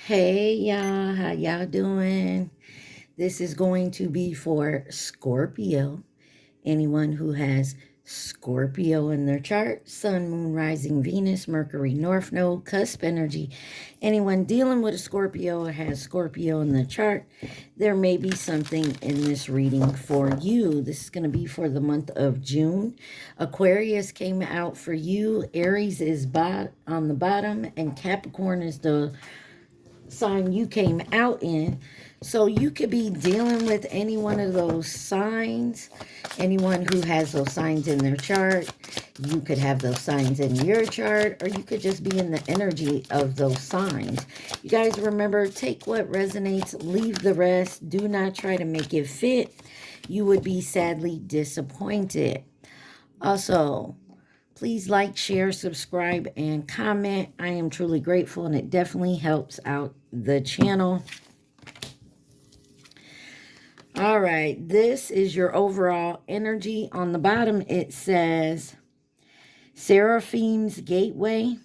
Hey y'all, how y'all doing? This is going to be for Scorpio. Anyone who has Scorpio in their chart, Sun, Moon, Rising, Venus, Mercury, North Node, cusp energy. Anyone dealing with a Scorpio or has Scorpio in their chart, there may be something in this reading for you. This is going to be for the month of June. Aquarius came out for you. Aries is on the bottom, and Capricorn is the sign you came out in. So you could be dealing with any one of those signs. Anyone who has those signs in their chart, you could have those signs in your chart, or you could just be in the energy of those signs. You guys remember, take what resonates, leave the rest. Do not try to make it fit. You would be sadly disappointed. Also, please like, share, subscribe, and comment. I am truly grateful, and it definitely helps out the channel. All right, this is your overall energy. On the bottom, it says Seraphim's Gateway.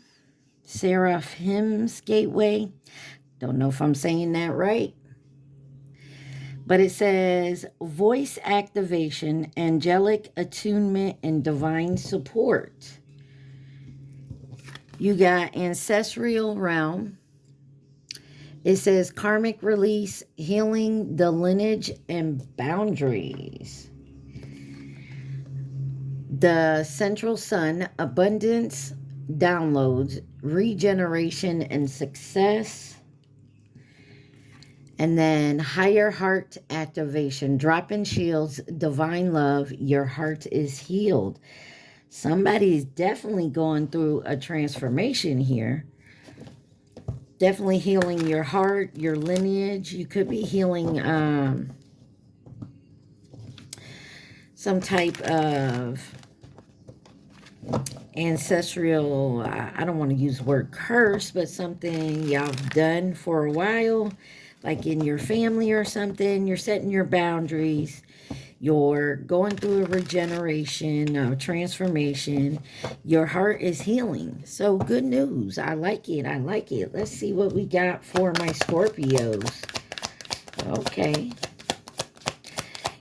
Seraphim's Gateway. Don't know if I'm saying that right. But it says voice activation, angelic attunement, and divine support. You got ancestral realm. It says karmic release, healing the lineage and boundaries. The central sun, abundance, downloads, regeneration, and success. And then higher heart activation, dropping shields, divine love, your heart is healed. Somebody's definitely going through a transformation here. Definitely healing your heart, your lineage. You could be healing some type of ancestral, I don't want to use the word curse, but something y'all done for a while, like in your family or something. You're setting your boundaries. You're going through a regeneration, a transformation. Your heart is healing. So good news. I like it. I like it. Let's see what we got for my Scorpios. Okay.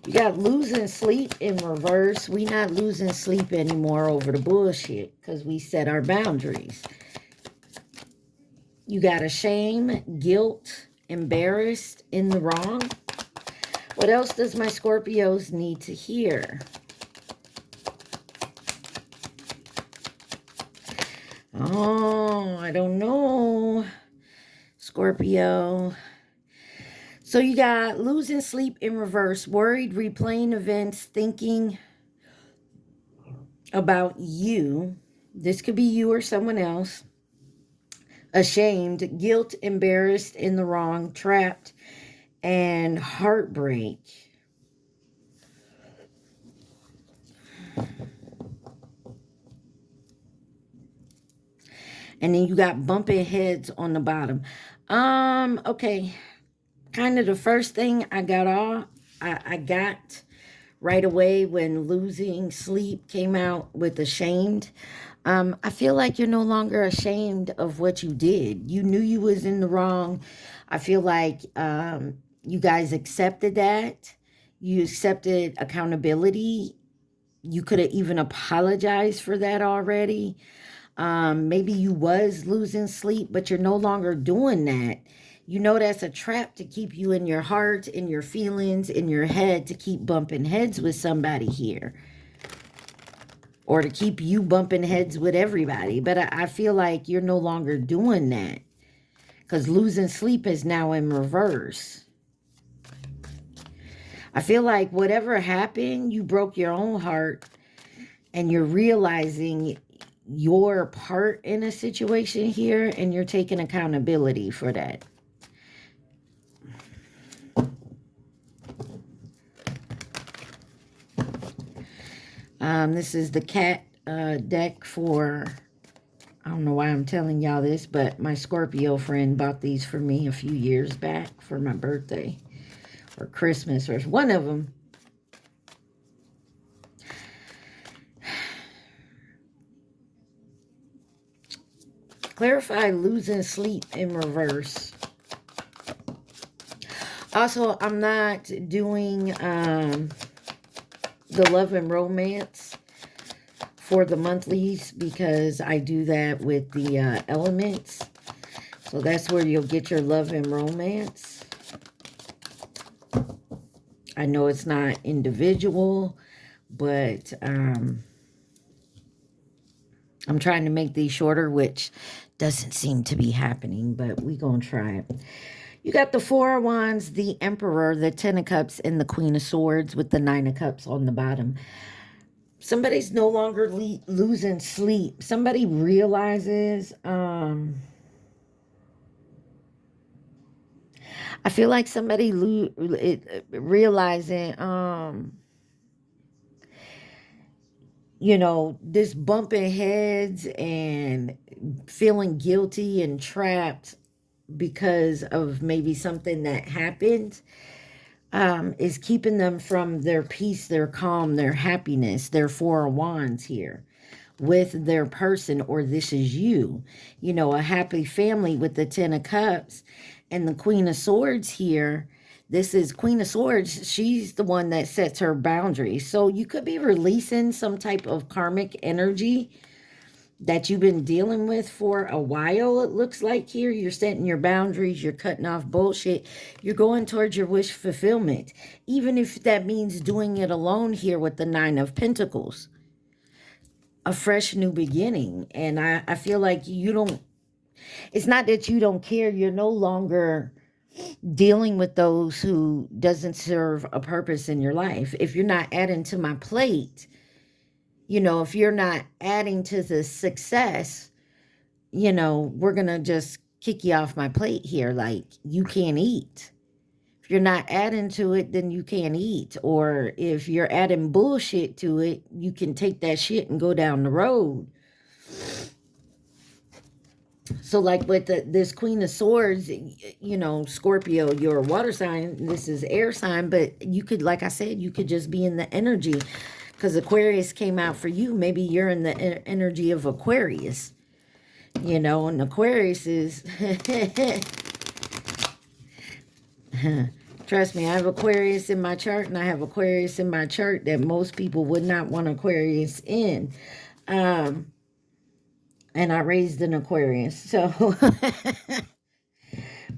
You got losing sleep in reverse. We not losing sleep anymore over the bullshit because we set our boundaries. You got shame, guilt, embarrassed, in the wrong. What else does my Scorpios need to hear? Oh, I don't know, Scorpio. So you got losing sleep in reverse, worried, replaying events, thinking about you. This could be you or someone else. Ashamed, guilt, embarrassed, in the wrong, trapped, and heartbreak. And then you got bumping heads on the bottom. Okay. Kind of the first thing I got right away when losing sleep came out with ashamed. I feel like you're no longer ashamed of what you did. You knew you was in the wrong. I feel like you guys accepted that. You accepted accountability. You could have even apologized for that already. Maybe you was losing sleep, but you're no longer doing that. You know that's a trap to keep you in your heart, in your feelings, in your head, to keep bumping heads with somebody here. Or to keep you bumping heads with everybody. But I feel like you're no longer doing that. Because losing sleep is now in reverse. I feel like whatever happened, you broke your own heart. And you're realizing your part in a situation here. And you're taking accountability for that. This is the cat deck for, I don't know why I'm telling y'all this, but my Scorpio friend bought these for me a few years back for my birthday or Christmas or one of them. Clarify losing sleep in reverse. Also, I'm not doing the love and romance for the monthlies because I do that with the elements. So that's where you'll get your love and romance. I know it's not individual, but I'm trying to make these shorter, which doesn't seem to be happening, but we're going to try it. You got the Four of Wands, the Emperor, the Ten of Cups, and the Queen of Swords with the Nine of Cups on the bottom. Somebody's no longer losing sleep. Somebody realizes, I feel like somebody realizing, you know, this bumping heads and feeling guilty and trapped because of maybe something that happened, is keeping them from their peace, their calm, their happiness, their Four of Wands here with their person, or this is you. You know, a happy family with the Ten of Cups and the Queen of Swords here. This is Queen of Swords. She's the one that sets her boundaries. So you could be releasing some type of karmic energy that you've been dealing with for a while. It looks like here you're setting your boundaries, you're cutting off bullshit, you're going towards your wish fulfillment, even if that means doing it alone here with the Nine of Pentacles. A fresh new beginning. And I feel like you don't, it's not that you don't care, you're no longer dealing with those who doesn't serve a purpose in your life. If you're not adding to my plate, you know, if you're not adding to the success, you know, we're going to just kick you off my plate here. Like, you can't eat. If you're not adding to it, then you can't eat. Or if you're adding bullshit to it, you can take that shit and go down the road. So like with this Queen of Swords, you know, Scorpio, you're a water sign. This is air sign. But you could, like I said, you could just be in the energy. Because Aquarius came out for you. Maybe you're in the energy of Aquarius. You know, and Aquarius is... Trust me, I have Aquarius in my chart. And I have Aquarius in my chart that most people would not want Aquarius in. And I raised an Aquarius. So...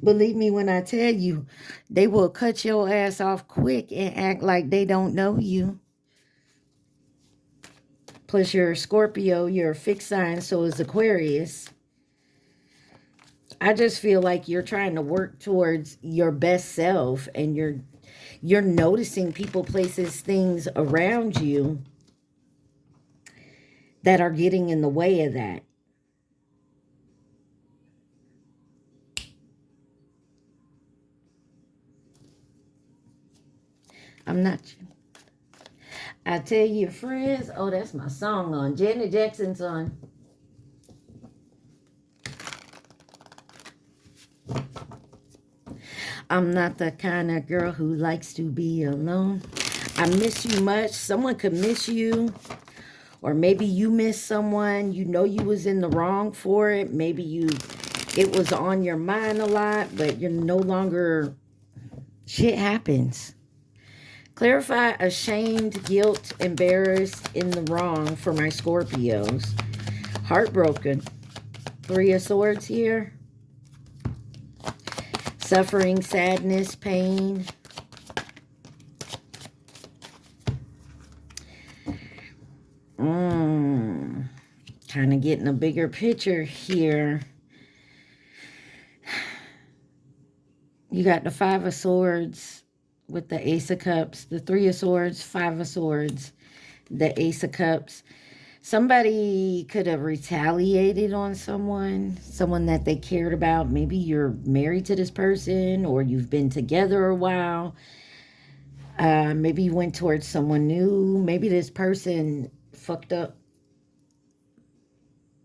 Believe me when I tell you, they will cut your ass off quick and act like they don't know you. Plus you're a Scorpio, you're a fixed sign, so is Aquarius. I just feel like you're trying to work towards your best self, and you're noticing people, places, things around you that are getting in the way of that. I'm not... I tell you, friends, oh, that's my song on Janet Jackson's song. I'm not the kind of girl who likes to be alone. I miss you much. Someone could miss you. Or maybe you miss someone. You know you was in the wrong for it. Maybe it was on your mind a lot, but you're no longer... Shit happens. Clarify ashamed, guilt, embarrassed, in the wrong for my Scorpios. Heartbroken. Three of Swords here. Suffering, sadness, pain. Kind of getting a bigger picture here. You got the Five of Swords with the Ace of Cups, the Three of Swords, Five of Swords, the Ace of Cups. Somebody could have retaliated on someone that they cared about. Maybe you're married to this person, or you've been together a while. Maybe you went towards someone new. Maybe this person fucked up.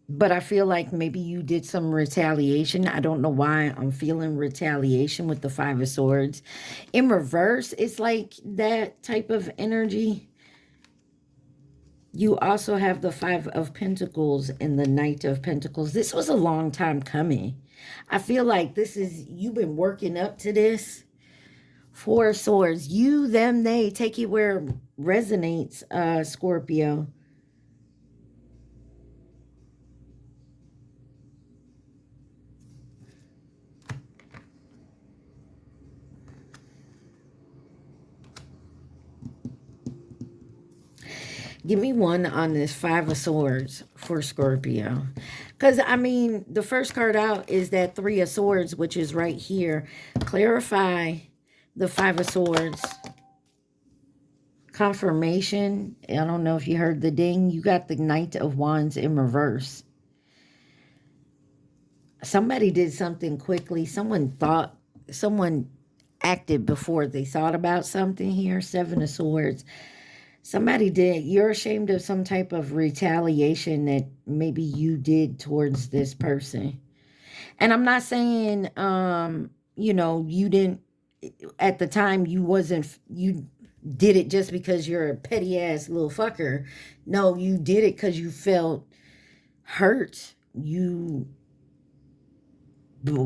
But I feel like maybe you did some retaliation. I don't know why I'm feeling retaliation with the Five of Swords. In reverse, it's like that type of energy. You also have the Five of Pentacles and the Knight of Pentacles. This was a long time coming. I feel like this is, you've been working up to this Four of Swords. You, them, they. Take it where it resonates, Scorpio. Give me one on this Five of Swords for Scorpio. Because, I mean, the first card out is that Three of Swords, which is right here. Clarify the Five of Swords. Confirmation. I don't know if you heard the ding. You got the Knight of Wands in reverse. Somebody did something quickly. Someone acted before they thought about something here. Seven of Swords. Somebody did. You're ashamed of some type of retaliation that maybe you did towards this person. And I'm not saying, you know, you didn't, at the time, you did it just because you're a petty ass little fucker. No, you did it because you felt hurt. You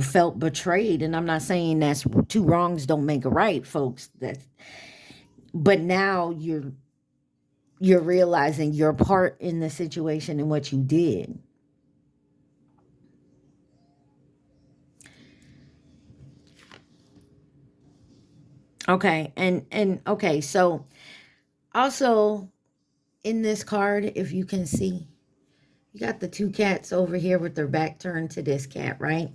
felt betrayed. And I'm not saying that's two wrongs don't make a right, folks. But now you're realizing your part in the situation and what you did. Okay, and okay, so also in this card, if you can see, you got the two cats over here with their back turned to this cat, right?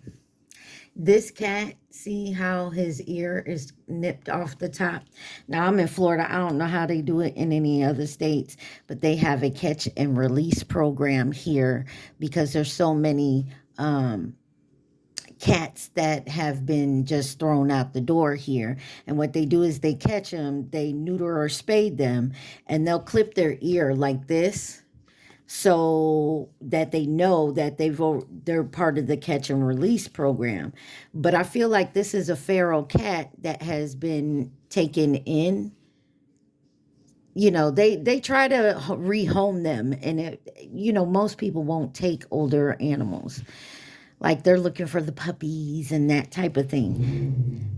This cat, see how his ear is nipped off the top? Now, I'm in Florida. I don't know how they do it in any other states, but they have a catch and release program here because there's so many cats that have been just thrown out the door here. And what they do is they catch them, they neuter or spade them, and they'll clip their ear like this, so that they know that they're part of the catch and release program. But I feel like this is a feral cat that has been taken in. You know, they try to rehome them, and you know, most people won't take older animals. Like they're looking for the puppies and that type of thing.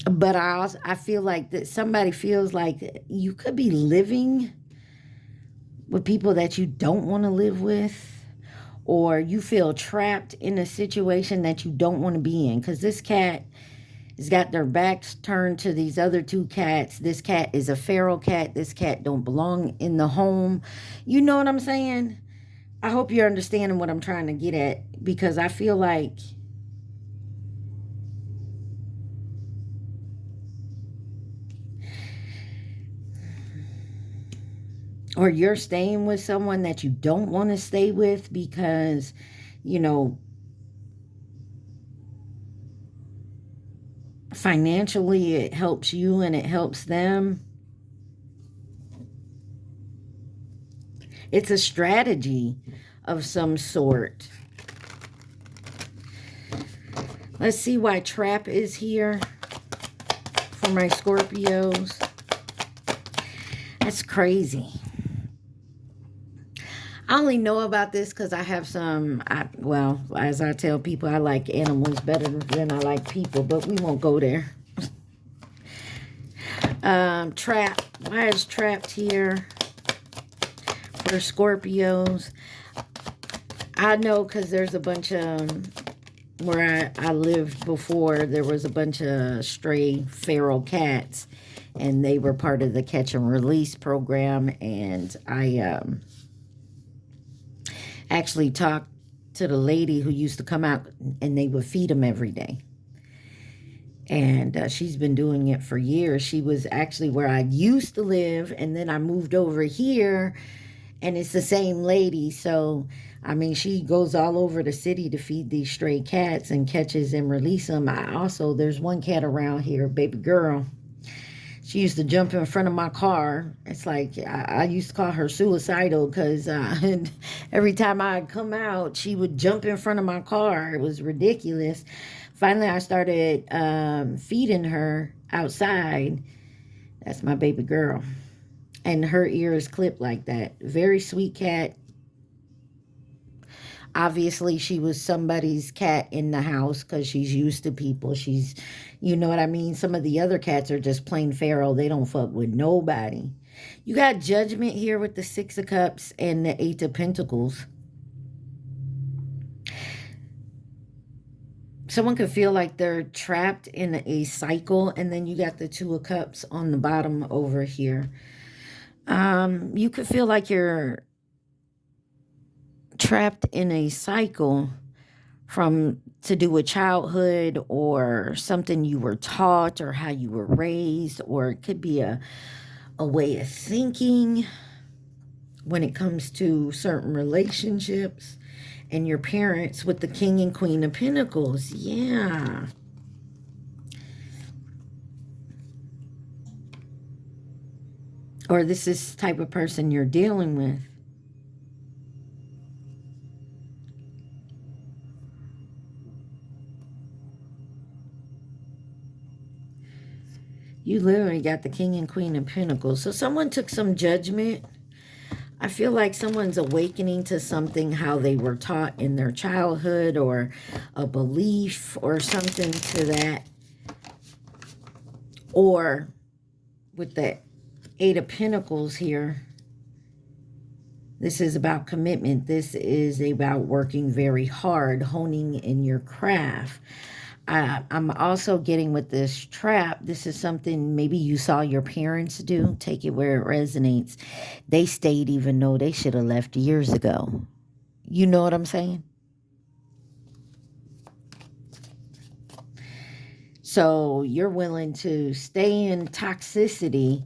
But I feel like that somebody feels like you could be living with people that you don't want to live with, or you feel trapped in a situation that you don't want to be in. Because this cat has got their backs turned to these other two cats. This cat is a feral cat. This cat don't belong in the home. You know what I'm saying? I hope you're understanding what I'm trying to get at, because I feel like or you're staying with someone that you don't want to stay with because, you know, financially it helps you and it helps them. It's a strategy of some sort. Let's see why trap is here for my Scorpios. That's crazy. I only know about this because I have some, well, as I tell people, I like animals better than I like people, but we won't go there. Trap. Why is trapped here for Scorpios? I know because there's a bunch of, where I lived before, there was a bunch of stray feral cats, and they were part of the catch and release program, and I actually talked to the lady who used to come out, and they would feed them every day. And she's been doing it for years. She was actually where I used to live, and then I moved over here, and it's the same lady. So, I mean, she goes all over the city to feed these stray cats and catches and release them. There's one cat around here, baby girl. She used to jump in front of my car. It's like, I used to call her suicidal because every time I'd come out, she would jump in front of my car. It was ridiculous. Finally, I started feeding her outside. That's my baby girl. And her ear is clipped like that. Very sweet cat. Obviously, she was somebody's cat in the house because she's used to people. She's, you know what I mean? Some of the other cats are just plain feral. They don't fuck with nobody. You got Judgment here with the Six of Cups and the Eight of Pentacles. Someone could feel like they're trapped in a cycle, and then you got the Two of Cups on the bottom over here. You could feel like you're trapped in a cycle from to do with childhood or something you were taught or how you were raised, or it could be a way of thinking when it comes to certain relationships. And your parents with the King and Queen of Pentacles. Yeah. Or this is the type of person you're dealing with. You literally got the King and Queen of Pentacles. So someone took some judgment. I feel like someone's awakening to something, how they were taught in their childhood, or a belief or something to that. Or with the Eight of Pentacles here, this is about commitment. This is about working very hard, honing in your craft. I'm also getting with this trap. This is something maybe you saw your parents do. Take it where it resonates. They stayed even though they should have left years ago. You know what I'm saying? So you're willing to stay in toxicity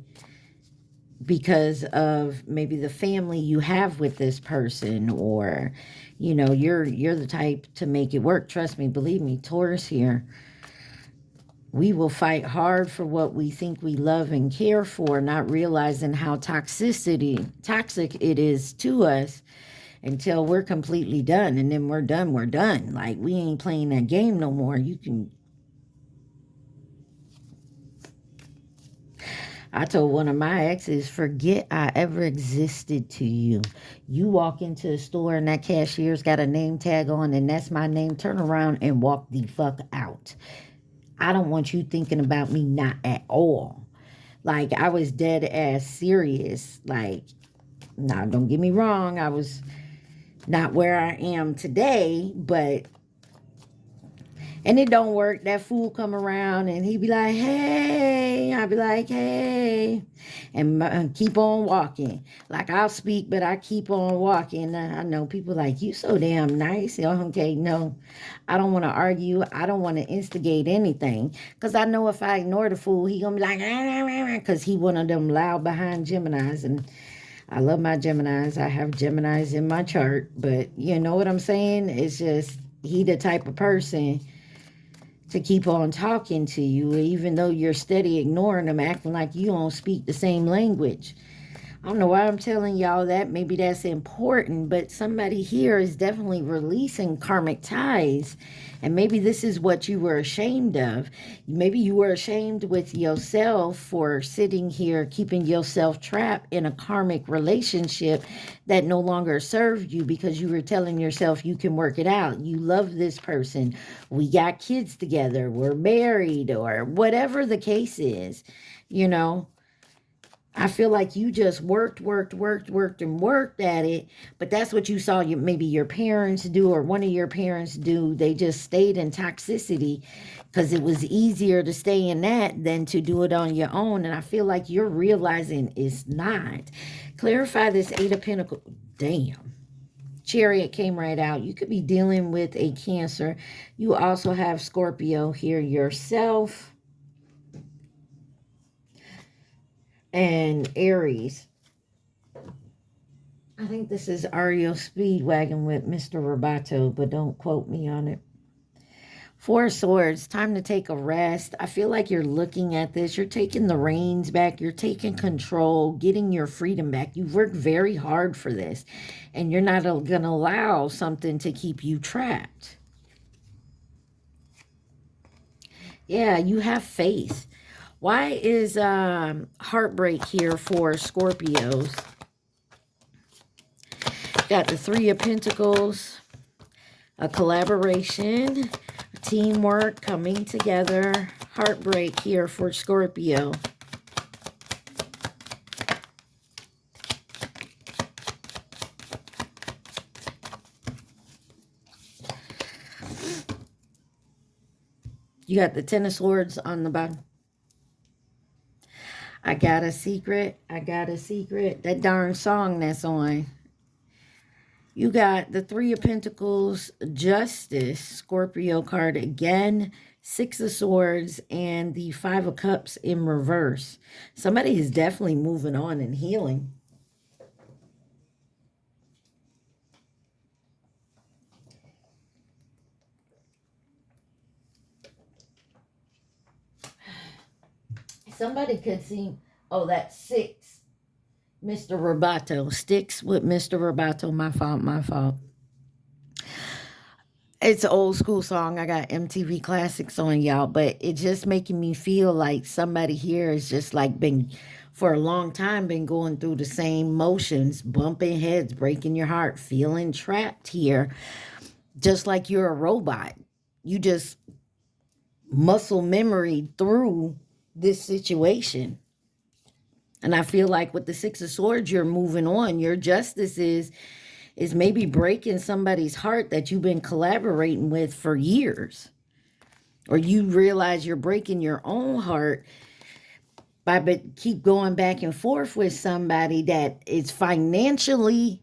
because of maybe the family you have with this person, or you know, you're the type to make it work. Trust me, believe me, Taurus here. We will fight hard for what we think we love and care for, not realizing how toxic it is to us until we're completely done. And then we're done, we're done. Like, we ain't playing that game no more. I told one of my exes, forget I ever existed to you. You walk into a store and that cashier's got a name tag on and that's my name. Turn around and walk the fuck out. I don't want you thinking about me, not at all. Like, I was dead ass serious. Like, now don't get me wrong. I was not where I am today, but... And it don't work. That fool come around and he be like, hey. I'll be like, hey. And keep on walking. Like, I'll speak, but I keep on walking. I know people like, you so damn nice. Okay, no. I don't want to argue. I don't want to instigate anything. Because I know if I ignore the fool, he going to be like, because he one of them loud behind Geminis. And I love my Geminis. I have Geminis in my chart. But you know what I'm saying? It's just, he the type of person to keep on talking to you, even though you're steady ignoring them, acting like you don't speak the same language. I don't know why I'm telling y'all that. Maybe that's important, but somebody here is definitely releasing karmic ties. And maybe this is what you were ashamed of. Maybe you were ashamed with yourself for sitting here, keeping yourself trapped in a karmic relationship that no longer served you because you were telling yourself you can work it out. You love this person. We got kids together. We're married, or whatever the case is, you know. I feel like you just worked at it, but that's what you saw maybe your parents do, or one of your parents do. They just stayed in toxicity because it was easier to stay in that than to do it on your own. And I feel like you're realizing it's not. Clarify this Eight of Pentacles. Damn. Chariot came right out. You could be dealing with a Cancer. You also have Scorpio here yourself. And Aries. I think this is Ario Speedwagon with Mr. Roboto, but don't quote me on it. Four of Swords, time to take a rest. I feel like you're looking at this. You're taking the reins back. You're taking control, getting your freedom back. You've worked very hard for this, and you're not going to allow something to keep you trapped. Yeah, you have faith. Why is heartbreak here for Scorpios? Got the Three of Pentacles. A collaboration, teamwork, coming together, heartbreak here for Scorpio. You got the Ten of Swords on the bottom. I got a secret. I got a secret. That darn song that's on. You got the Three of Pentacles, Justice, Scorpio card again, Six of Swords, and the Five of Cups in reverse. Somebody is definitely moving on and healing. Somebody could see, oh, that's 6. Mr. Roboto. Sticks with Mr. Roboto. My fault, my fault. It's an old school song. I got MTV Classics on, y'all. But it's just making me feel like somebody here has just like been, for a long time, been going through the same motions. Bumping heads, breaking your heart, feeling trapped here. Just like you're a robot. You just muscle memory through this situation. And I feel like with the Six of Swords, you're moving on. Your justice is maybe breaking somebody's heart that you've been collaborating with for years. Or you realize you're breaking your own heart by keep going back and forth with somebody that is financially,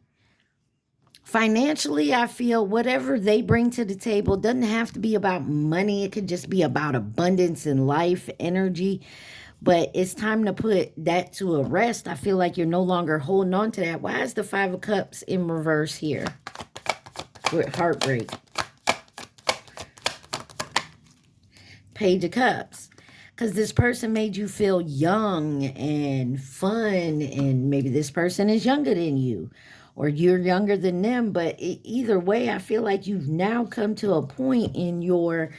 I feel whatever they bring to the table doesn't have to be about money. It could just be about abundance and life, energy. But it's time to put that to a rest. I feel like you're no longer holding on to that. Why is the Five of Cups in reverse here with heartbreak? Page of Cups. Because this person made you feel young and fun. And maybe this person is younger than you. Or you're younger than them. But either way, I feel like you've now come to a point in your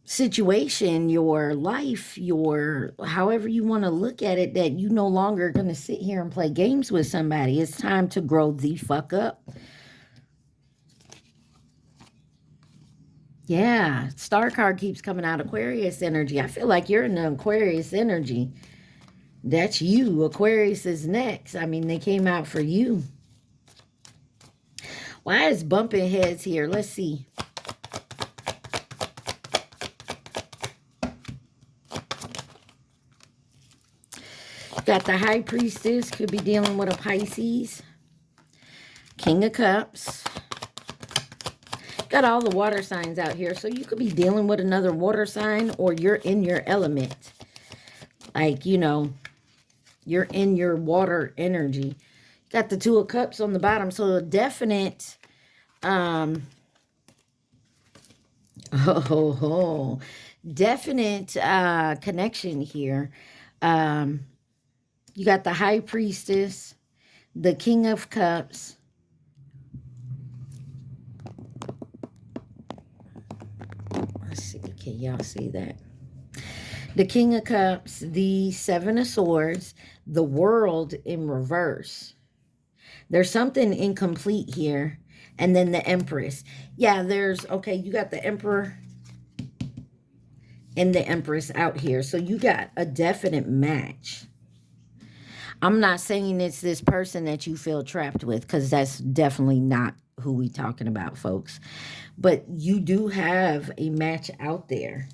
situation, your life, your however you want to look at it, that you no longer going to sit here and play games with somebody. It's time to grow the fuck up. Yeah, star card keeps coming out. Aquarius energy. I feel like you're in the Aquarius energy. That's you. Aquarius is next. I mean, they came out for you. Why is bumping heads here? Let's see. Got the High Priestess, could be dealing with a Pisces. King of Cups. Got all the water signs out here, so you could be dealing with another water sign, or you're in your element. Like, you know, you're in your water energy. Got the Two of Cups on the bottom, so a definite, definite connection here. You got the High Priestess, the King of Cups. Let's see, can y'all see that? The King of Cups, the Seven of Swords, the World in reverse. There's something incomplete here. And then the Empress. Yeah, there's, okay, you got the Emperor and the Empress out here. So you got a definite match. I'm not saying it's this person that you feel trapped with, because that's definitely not who we talking about, folks. But you do have a match out there.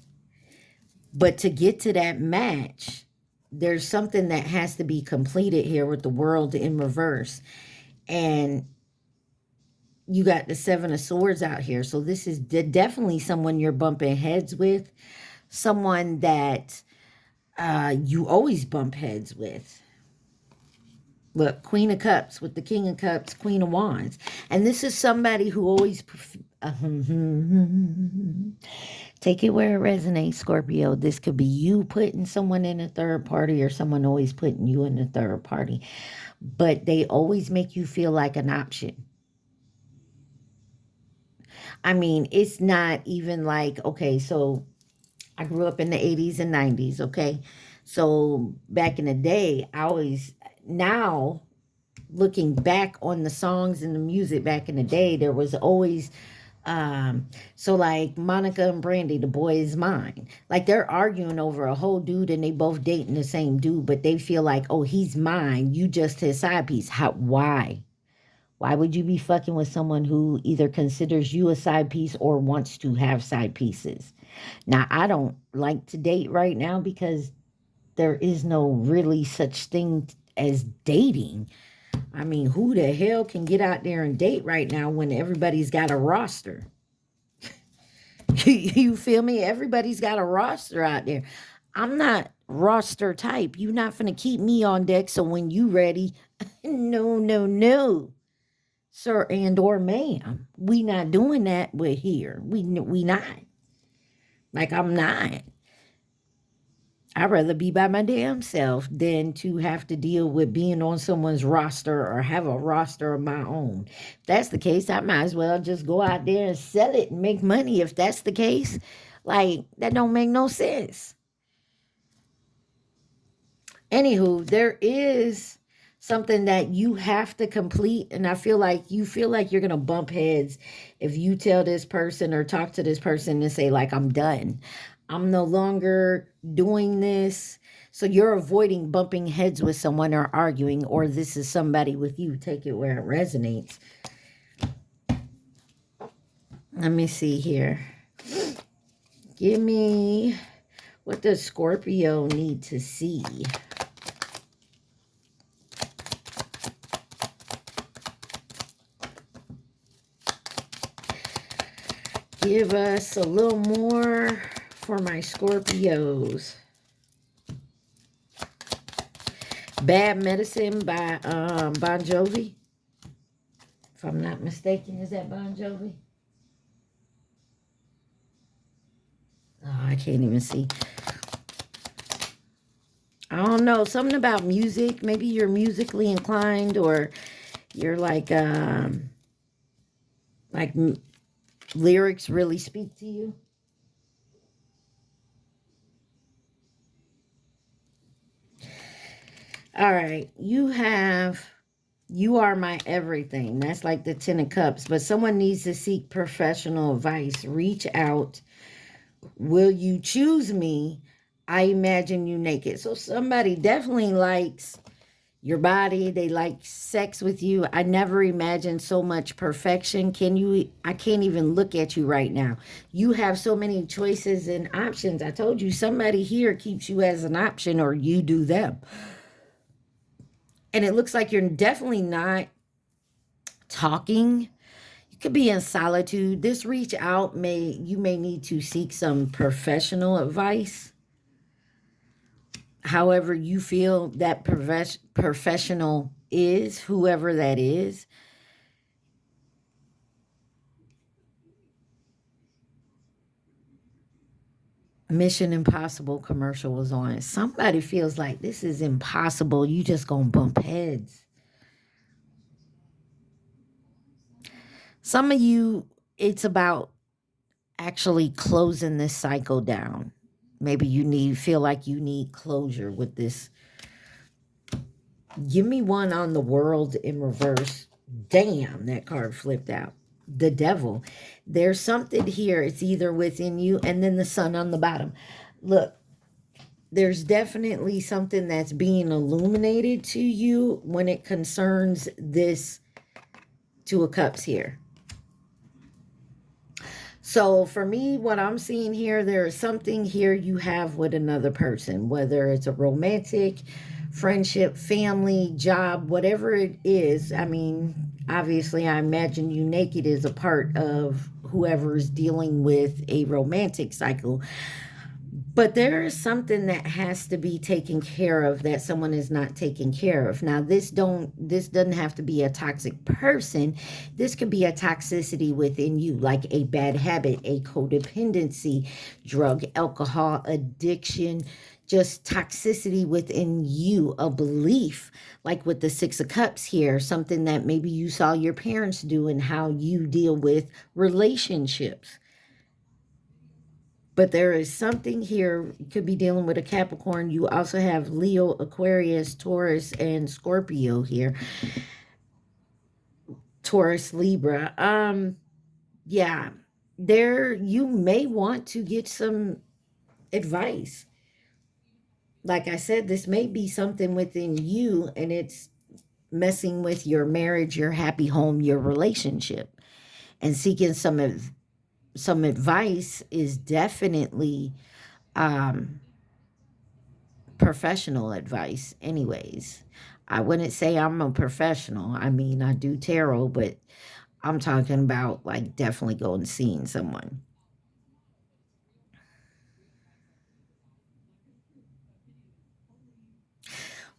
But to get to that match, there's something that has to be completed here with the World in reverse. And you got the Seven of Swords out here. So this is definitely someone you're bumping heads with. Someone that you always bump heads with. Look, Queen of Cups with the King of Cups, Queen of Wands. And this is somebody who always... Take it where it resonates, Scorpio. This could be you putting someone in a third party, or someone always putting you in a third party. But they always make you feel like an option. I mean, it's not even like, okay, so I grew up in the 80s and 90s, okay? So back in the day, looking back on the songs and the music back in the day, there was always So like Monica and Brandy, the boy is mine. Like they're arguing over a whole dude and they both dating the same dude, but they feel like, oh, he's mine. You just his side piece. How, why? Why would you be fucking with someone who either considers you a side piece or wants to have side pieces? Now, I don't like to date right now because there is no really such thing as dating. I mean, who the hell can get out there and date right now when everybody's got a roster? You feel me? Everybody's got a roster out there. I'm not roster type. You're not finna keep me on deck so when you ready, no, no, no, sir and or ma'am. We not doing that with here. We not. Like I'm not. I'd rather be by my damn self than to have to deal with being on someone's roster or have a roster of my own. If that's the case, I might as well just go out there and sell it and make money. If that's the case, like that don't make no sense. Anywho, there is something that you have to complete, and I feel like you're gonna bump heads if you tell this person or talk to this person and say like I'm done. I'm no longer doing this. So you're avoiding bumping heads with someone or arguing, or this is somebody with you. Take it where it resonates. Let me see here. Give me, what does Scorpio need to see? Give us a little more for my Scorpios. Bad Medicine by Bon Jovi. If I'm not mistaken, is that Bon Jovi? Oh, I can't even see. I don't know. Something about music. Maybe you're musically inclined or you're like lyrics really speak to you. All right. You are my everything. That's like the 10 of Cups. But someone needs to seek professional advice. Reach out. Will you choose me? I imagine you naked. So somebody definitely likes your body. They like sex with you. I never imagined so much perfection. I can't even look at you right now. You have so many choices and options. I told you somebody here keeps you as an option or you do them. And it looks like you're definitely not talking. You could be in solitude. This reach out you may need to seek some professional advice. However you feel that professional is, whoever that is. Mission Impossible commercial was on. Somebody feels like this is impossible. You just gonna bump heads. Some of you, it's about actually closing this cycle down. Maybe feel like you need closure with this. Give me one on the World in reverse. Damn, that card flipped out. The Devil. There's something here. It's either within you and then the Sun on the bottom. Look, there's definitely something that's being illuminated to you when it concerns this Two of Cups here. So for me, what I'm seeing here, there is something here you have with another person, whether it's a romantic, friendship, family, job, whatever it is. I mean, obviously, I imagine you naked is a part of whoever is dealing with a romantic cycle. But there is something that has to be taken care of that someone is not taking care of. Now, this doesn't have to be a toxic person. This could be a toxicity within you, like a bad habit, a codependency, drug, alcohol, addiction, just toxicity within you, a belief, like with the Six of Cups here, something that maybe you saw your parents do and how you deal with relationships. But there is something here. You could be dealing with a Capricorn. You also have Leo, Aquarius, Taurus, and Scorpio here. Taurus, Libra. Yeah, there you may want to get some advice. Like I said, this may be something within you, and it's messing with your marriage, your happy home, your relationship. And seeking some advice is definitely um professional advice anyways. I wouldn't say I'm a professional. I mean, I do tarot, but I'm talking about like definitely going and seeing someone.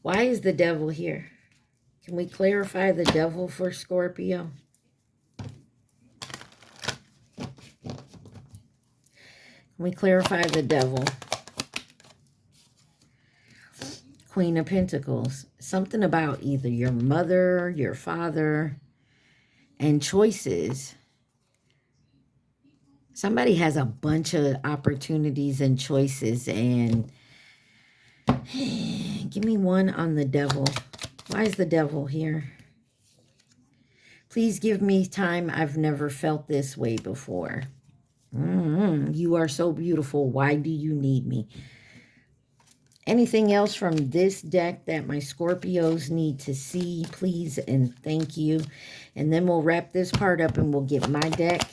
Why is the devil here? Can we clarify the devil for Scorpio? Can we clarify the devil? Queen of Pentacles. Something about either your mother, your father, and choices. Somebody has a bunch of opportunities and choices, and give me one on the devil. Why is the devil here? Please give me time. I've never felt this way before. You are so beautiful. Why do you need me? Anything else from this deck that my Scorpios need to see, please and thank you. And then we'll wrap this part up and we'll get my deck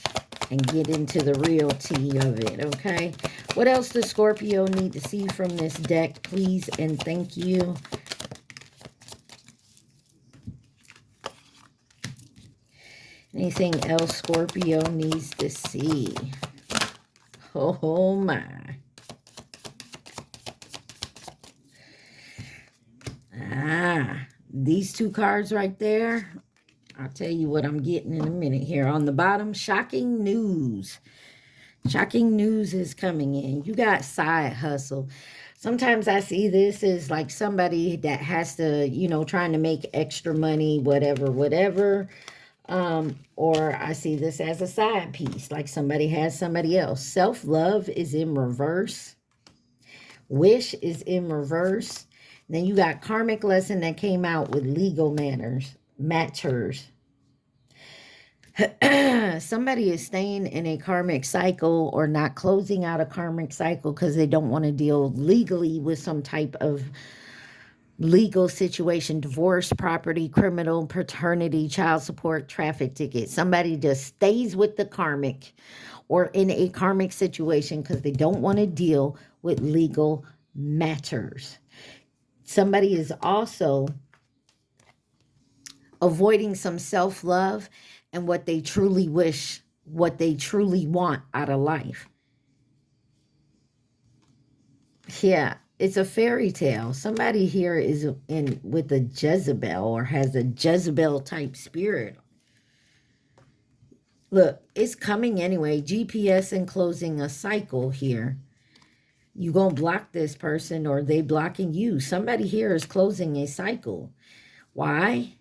and get into the real tea of it, okay? What else does Scorpio need to see from this deck, please and thank you? Anything else Scorpio needs to see? Oh my. These two cards right there. I'll tell you what I'm getting in a minute here. On the bottom, shocking news. Shocking news is coming in. You got side hustle. Sometimes I see this as like somebody that has to, you know, trying to make extra money, whatever. Or I see this as a side piece, like somebody has somebody else. Self-love is in reverse. Wish is in reverse. Then you got karmic lesson that came out with legal matters. Somebody is staying in a karmic cycle or not closing out a karmic cycle because they don't want to deal legally with some type of legal situation, divorce, property, criminal, paternity, child support, traffic ticket. Somebody just stays with the karmic or in a karmic situation because they don't want to deal with legal matters. Somebody is also avoiding some self-love and what they truly wish, what they truly want out of life. Yeah, it's a fairy tale. Somebody here is in with a Jezebel or has a Jezebel type spirit. Look, it's coming anyway. GPS and closing a cycle here. You gonna block this person or they blocking you. Somebody here is closing a cycle. Why?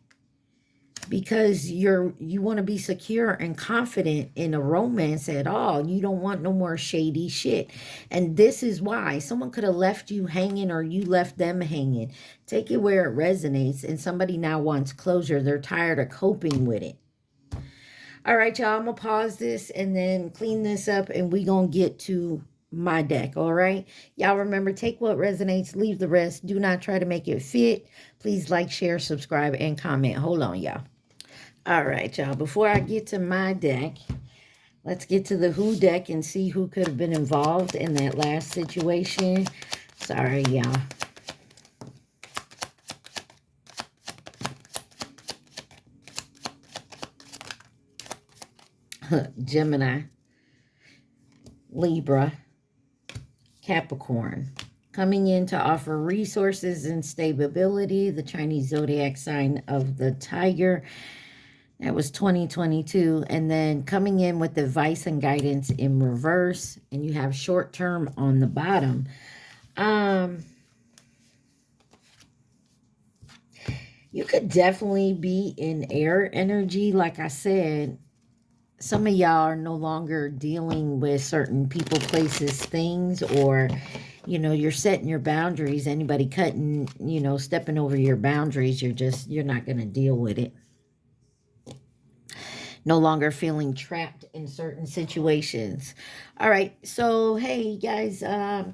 Because you want to be secure and confident in a romance at all. You don't want no more shady shit. And this is why someone could have left you hanging or you left them hanging. Take it where it resonates, and somebody now wants closure. They're tired of coping with it. All right, y'all, I'm going to pause this and then clean this up, and we going to get to my deck, all right? Y'all remember, take what resonates, leave the rest. Do not try to make it fit. Please like, share, subscribe, and comment. Hold on, y'all. All right, y'all. Before I get to my deck, let's get to the Who deck and see who could have been involved in that last situation. Sorry, y'all. Gemini, Libra, Capricorn. Coming in to offer resources and stability, the Chinese zodiac sign of the tiger. That was 2022. And then coming in with advice and guidance in reverse. And you have short term on the bottom. You could definitely be in air energy. Like I said, some of y'all are no longer dealing with certain people, places, things, or, you know, you're setting your boundaries. Anybody cutting, you know, stepping over your boundaries, you're not going to deal with it. no longer feeling trapped in certain situations. All right, so hey guys,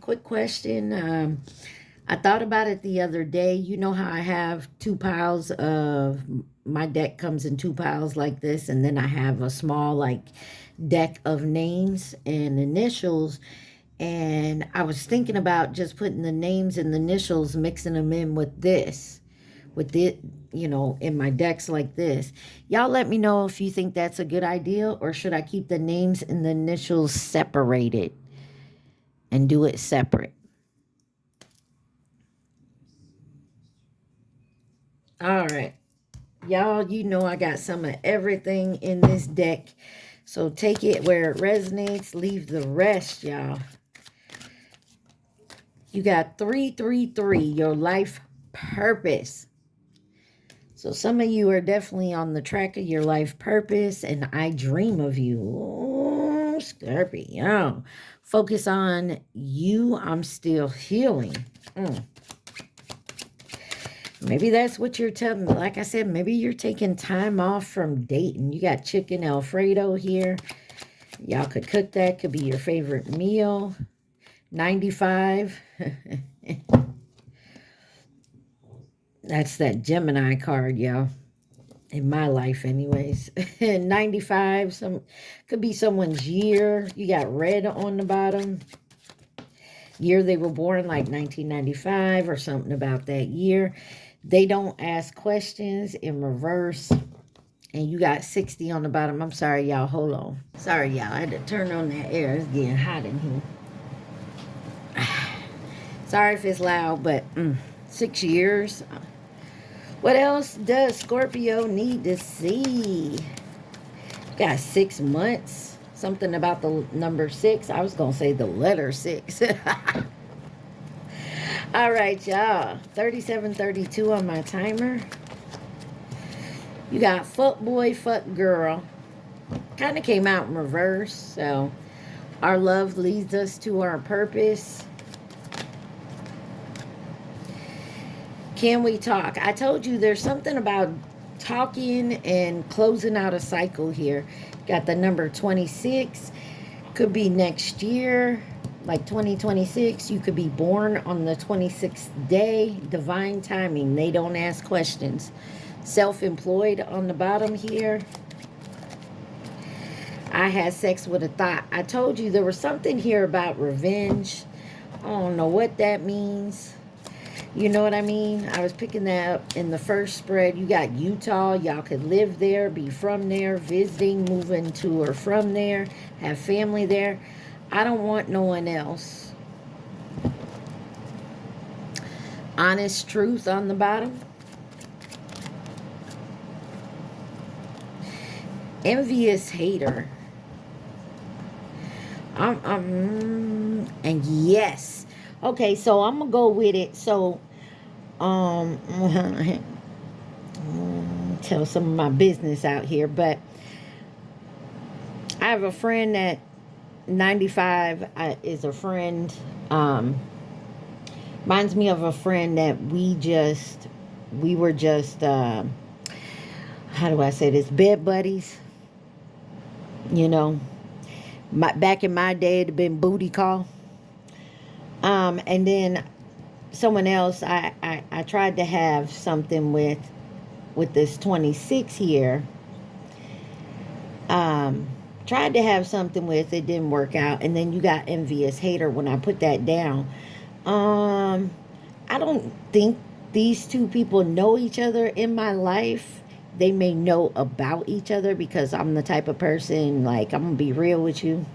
quick question. I thought about it the other day. You know how I have two piles of, my deck comes in two piles like this, and then I have a small like deck of names and initials. And I was thinking about just putting the names and the initials, mixing them in with this, with it, you know, in my decks like this. Y'all let me know if you think that's a good idea, or should I keep the names and the initials separated and do it separate? All right. Y'all, you know I got some of everything in this deck. So take it where it resonates, leave the rest, y'all. You got 333, your life purpose. So some of you are definitely on the track of your life purpose, and I dream of you. Oh, Scorpio. Focus on you. I'm still healing. Maybe that's what you're telling me. Like I said, maybe you're taking time off from dating. You got chicken Alfredo here. Y'all could cook that. Could be your favorite meal. 95. That's that Gemini card, y'all. In my life, anyways. 95. Could be someone's year. You got red on the bottom. Year they were born, like 1995 or something about that year. They don't ask questions in reverse. And you got 60 on the bottom. I'm sorry, y'all. Hold on. Sorry, y'all. I had to turn on that air. It's getting hot in here. Sorry if it's loud, but 6 years. What else does Scorpio need to see? Got 6 months. Something about the number 6. I was going to say the letter 6. All right, y'all. 37:32 on my timer. You got fuck boy, fuck girl. Kind of came out in reverse. So our love leads us to our purpose. Can we talk? I told you there's something about talking and closing out a cycle here. Got the number 26. Could be next year, like 2026. You could be born on the 26th day. Divine timing. They don't ask questions. Self-employed on the bottom here. I had sex with a thought. I told you there was something here about revenge. I don't know what that means. You know what I mean? I was picking that up in the first spread. You got Utah. Y'all could live there, be from there, visiting, moving to or from there, have family there. I don't want no one else. Honest truth on the bottom. Envious hater. And yes. Okay, so I'm gonna go with it. So tell some of my business out here, but I have a friend that 95 is a friend. Reminds me of a friend that we were just how do I say this, bed buddies, you know. Back in my day, it'd been booty call. And then someone else, I tried to have something with this 26 here. Tried to have something with, it didn't work out. And then you got envious hater when I put that down. I don't think these two people know each other in my life. They may know about each other because I'm the type of person, like, I'm gonna be real with you.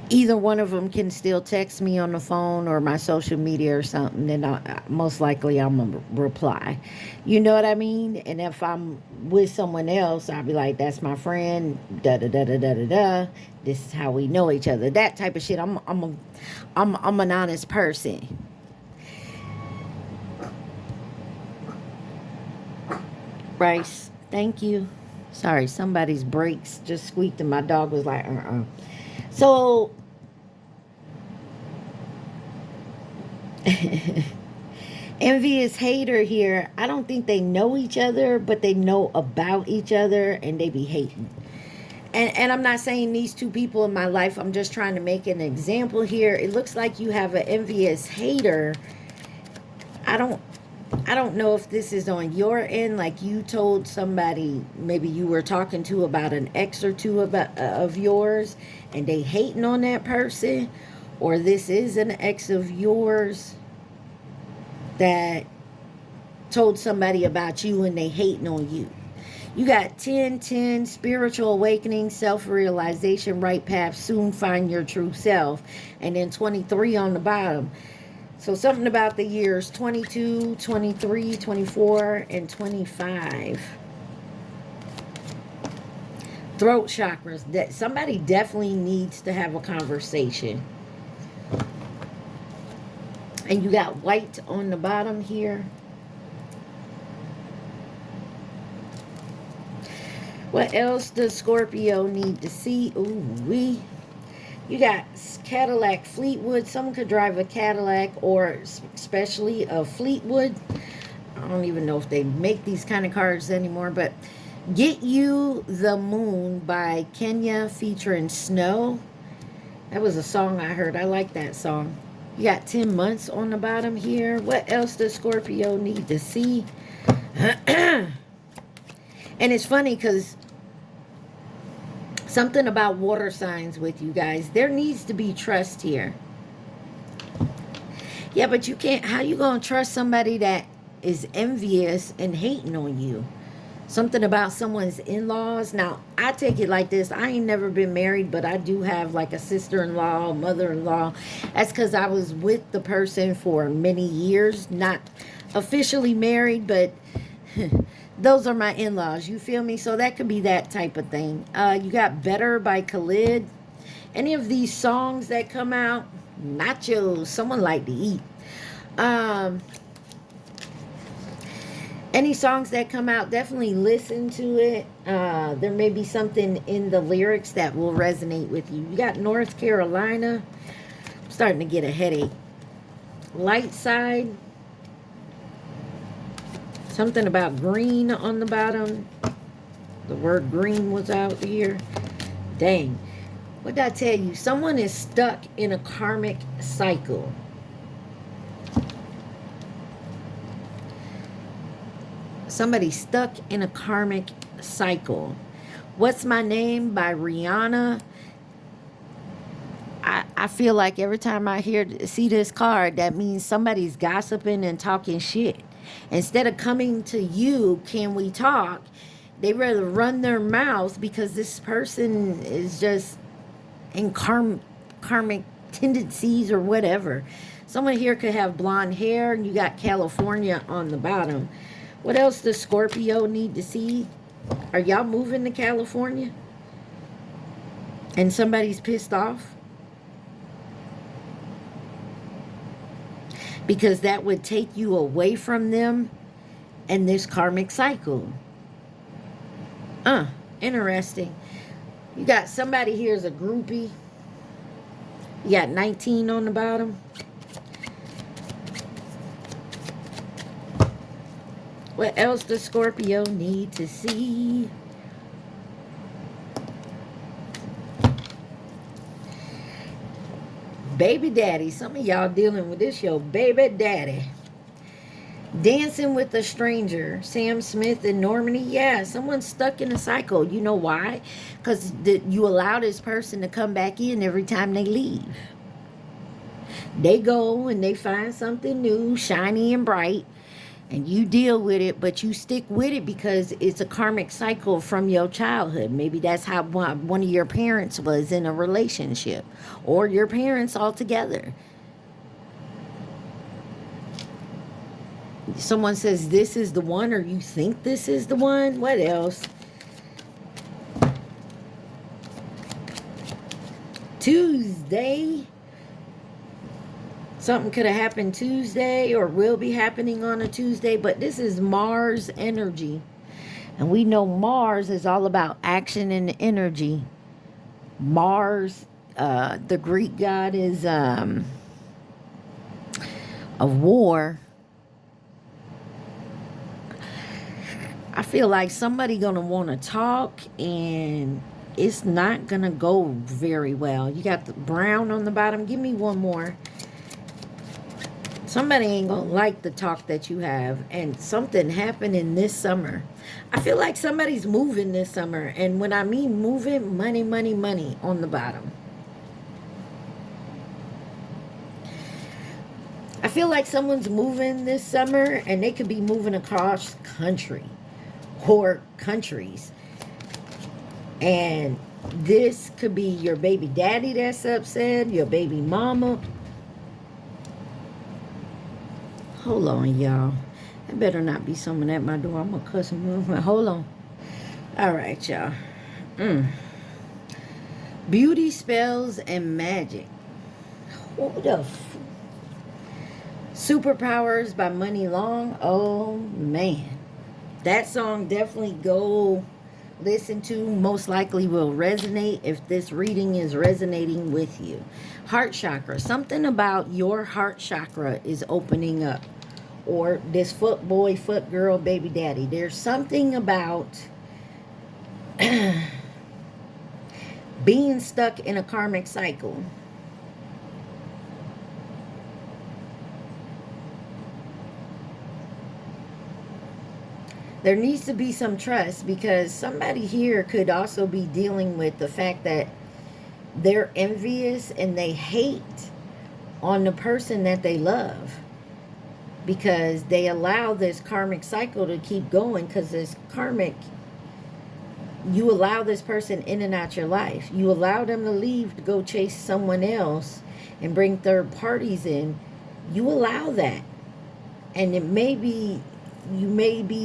Either one of them can still text me on the phone or my social media or something, then most likely I'm going to reply. You know what I mean? And if I'm with someone else, I'll be like, that's my friend, da-da-da-da-da-da-da. This is how we know each other. That type of shit. I'm an honest person. Bryce, thank you. Sorry, somebody's brakes just squeaked and my dog was like, So, Envious hater here. I don't think they know each other, but they know about each other and they be hating. And I'm not saying these two people in my life. I'm just trying to make an example here. It looks like you have an envious hater. I don't know if this is on your end, like you told somebody, maybe you were talking to about an ex or two of yours, and they hating on that person, or this is an ex of yours that told somebody about you and they hating on you. You got 10, spiritual awakening, self-realization, right path, soon find your true self. And then 23 on the bottom. So something about the years 22, 23, 24, and 25. Throat chakras. That somebody definitely needs to have a conversation. And you got white on the bottom here. What else does Scorpio need to see? Ooh-wee. You got Cadillac Fleetwood. Someone could drive a Cadillac, or especially a Fleetwood. I don't even know if they make these kind of cars anymore, but Get You the Moon by Kenya featuring Snow. That was a song I heard. I like that song. You got 10 months on the bottom here. What else does Scorpio need to see? And it's funny because something about water signs with you guys. There needs to be trust here. Yeah, but you can't. How you going to trust somebody that is envious and hating on you? Something about someone's in-laws. Now, I take it like this. I ain't never been married, but I do have like a sister-in-law, mother-in-law. That's because I was with the person for many years. Not officially married, but those are my in-laws. You feel me? So that could be that type of thing. You got Better by Khalid. Any of these songs that come out, nachos, someone like to eat. Any songs that come out, definitely listen to it. There may be something in the lyrics that will resonate with you. You got North Carolina. I'm starting to get a headache. Light Side. Something about green on the bottom. The word green was out here. Dang. What did I tell you? Someone is stuck in a karmic cycle. Somebody's stuck in a karmic cycle. What's My Name by Rihanna. I feel like every time I see this card, that means somebody's gossiping and talking shit. Instead of coming to you, can we talk? They rather run their mouth because this person is just in karmic tendencies or whatever. Someone here could have blonde hair, and you got California on the bottom. What else does Scorpio need to see? Are y'all moving to California? And somebody's pissed off? Because that would take you away from them and this karmic cycle. Interesting. You got somebody here as a groupie. You got 19 on the bottom. What else does Scorpio need to see? Baby daddy. Some of y'all dealing with this, your baby daddy. Dancing with a Stranger. Sam Smith and Normandy. Yeah, someone's stuck in a cycle. You know why? Because you allow this person to come back in every time they leave. They go and they find something new, shiny and bright. And you deal with it, but you stick with it because it's a karmic cycle from your childhood. Maybe that's how one of your parents was in a relationship. Or your parents all together. Someone says this is the one, or you think this is the one. What else? Tuesday. Something could have happened Tuesday or will be happening on a Tuesday, but this is Mars energy. And we know Mars is all about action and energy. Mars, the Greek god, is of war. I feel like somebody gonna want to talk, and it's not gonna go very well. You got the brown on the bottom. Give me one more. Somebody ain't gonna like the talk that you have, and something happening this summer. I feel like somebody's moving this summer, and when I mean moving, money, money, money on the bottom. I feel like someone's moving this summer, and they could be moving across country or countries. And this could be your baby daddy that's upset, your baby mama. Hold on, y'all. It better not be someone at my door. I'm going to cuss them out. Hold on. All right, y'all. Beauty, spells, and magic. Who the Superpowers by Money Long. Oh, man. That song definitely go listen to. Most likely will resonate if this reading is resonating with you. Heart chakra. Something about your heart chakra is opening up. Or this foot boy, foot girl, baby daddy. There's something about being stuck in a karmic cycle. There needs to be some trust, because somebody here could also be dealing with the fact that they're envious and they hate on the person that they love, because they allow this karmic cycle to keep going. Because this karmic, you allow this person in and out your life. You allow them to leave to go chase someone else and bring third parties in. You allow that. And it may be,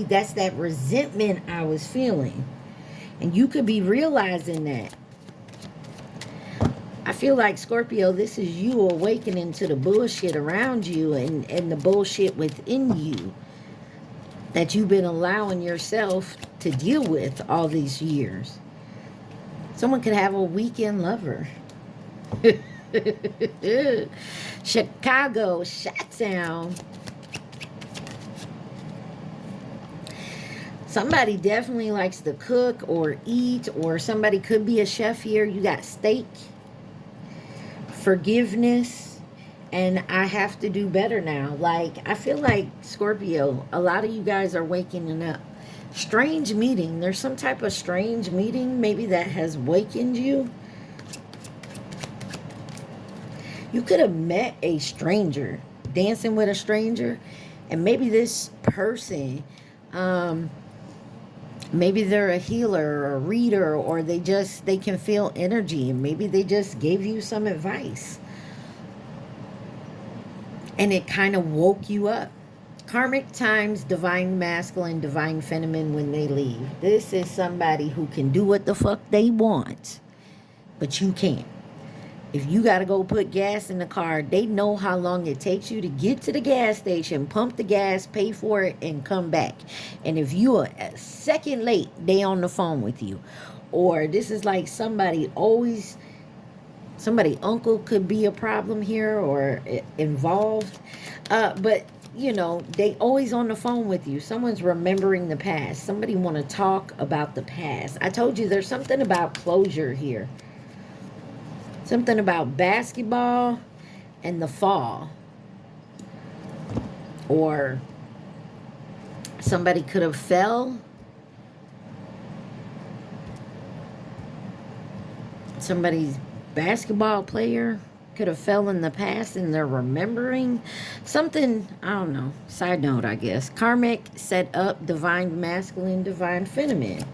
that's that resentment I was feeling. And you could be realizing that. I feel like, Scorpio, this is you awakening to the bullshit around you and the bullshit within you that you've been allowing yourself to deal with all these years. Someone could have a weekend lover. Chicago, Chi-Town. Somebody definitely likes to cook or eat, or somebody could be a chef here. You got steak, forgiveness, and I have to do better now. Like, I feel like, Scorpio, a lot of you guys are waking up. Strange meeting. There's some type of strange meeting maybe that has wakened you. You could have met a stranger, dancing with a stranger, and maybe this person, maybe they're a healer or a reader, or they can feel energy, and maybe they just gave you some advice and it kind of woke you up. Karmic times divine masculine, divine feminine when they leave. This is somebody who can do what the fuck they want, but you can't. If you got to go put gas in the car, they know how long it takes you to get to the gas station, pump the gas, pay for it, and come back. And if you are a second late, they on the phone with you. Or this is like somebody uncle could be a problem here or involved. But, you know, they always on the phone with you. Someone's remembering the past. Somebody want to talk about the past. I told you there's something about closure here. Something about basketball and the fall. Or somebody could have fell. Somebody's basketball player could have fell in the past and they're remembering something. I don't know. Side note, I guess. Karmic set up divine masculine, divine feminine.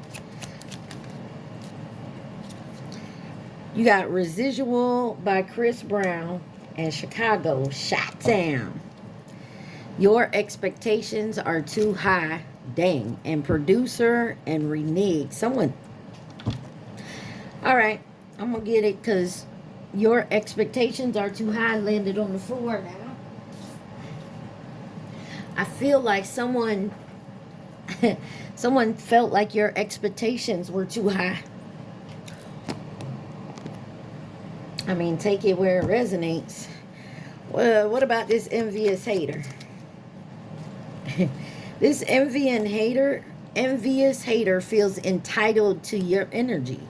You got Residual by Chris Brown and Chicago, Chi-Town. Your expectations are too high. Dang. And Producer and Renege. Someone. All right. I'm going to get it because your expectations are too high. Landed on the floor now. I feel like someone felt like your expectations were too high. I mean, take it where it resonates. Well, what about this envious hater? This envy and hater envious hater feels entitled to your energy.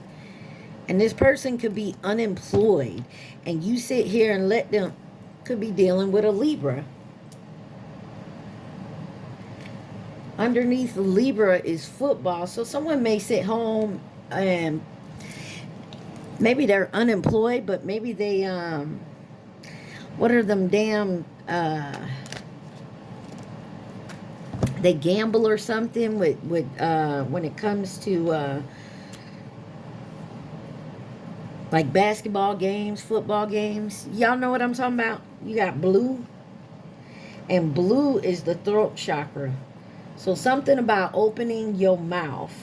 And this person could be unemployed. And you sit here and let them, could be dealing with a Libra. Underneath the Libra is football. So someone may sit home and maybe they're unemployed, but maybe they, what are them damn, they gamble or something with when it comes to, like basketball games, football games. Y'all know what I'm talking about? You got blue. And blue is the throat chakra. So something about opening your mouth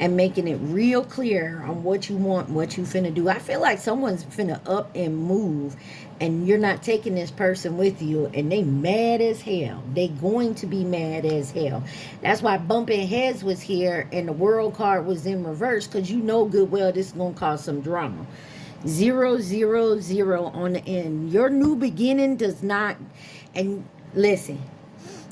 and making it real clear on what you want, what you finna do. I feel like someone's finna up and move, and you're not taking this person with you, and they mad as hell. They going to be mad as hell. That's why bumping heads was here and the world card was in reverse, because you know good well this is gonna cause some drama. 0, 0, 0 on the end. Your new beginning does not. And listen,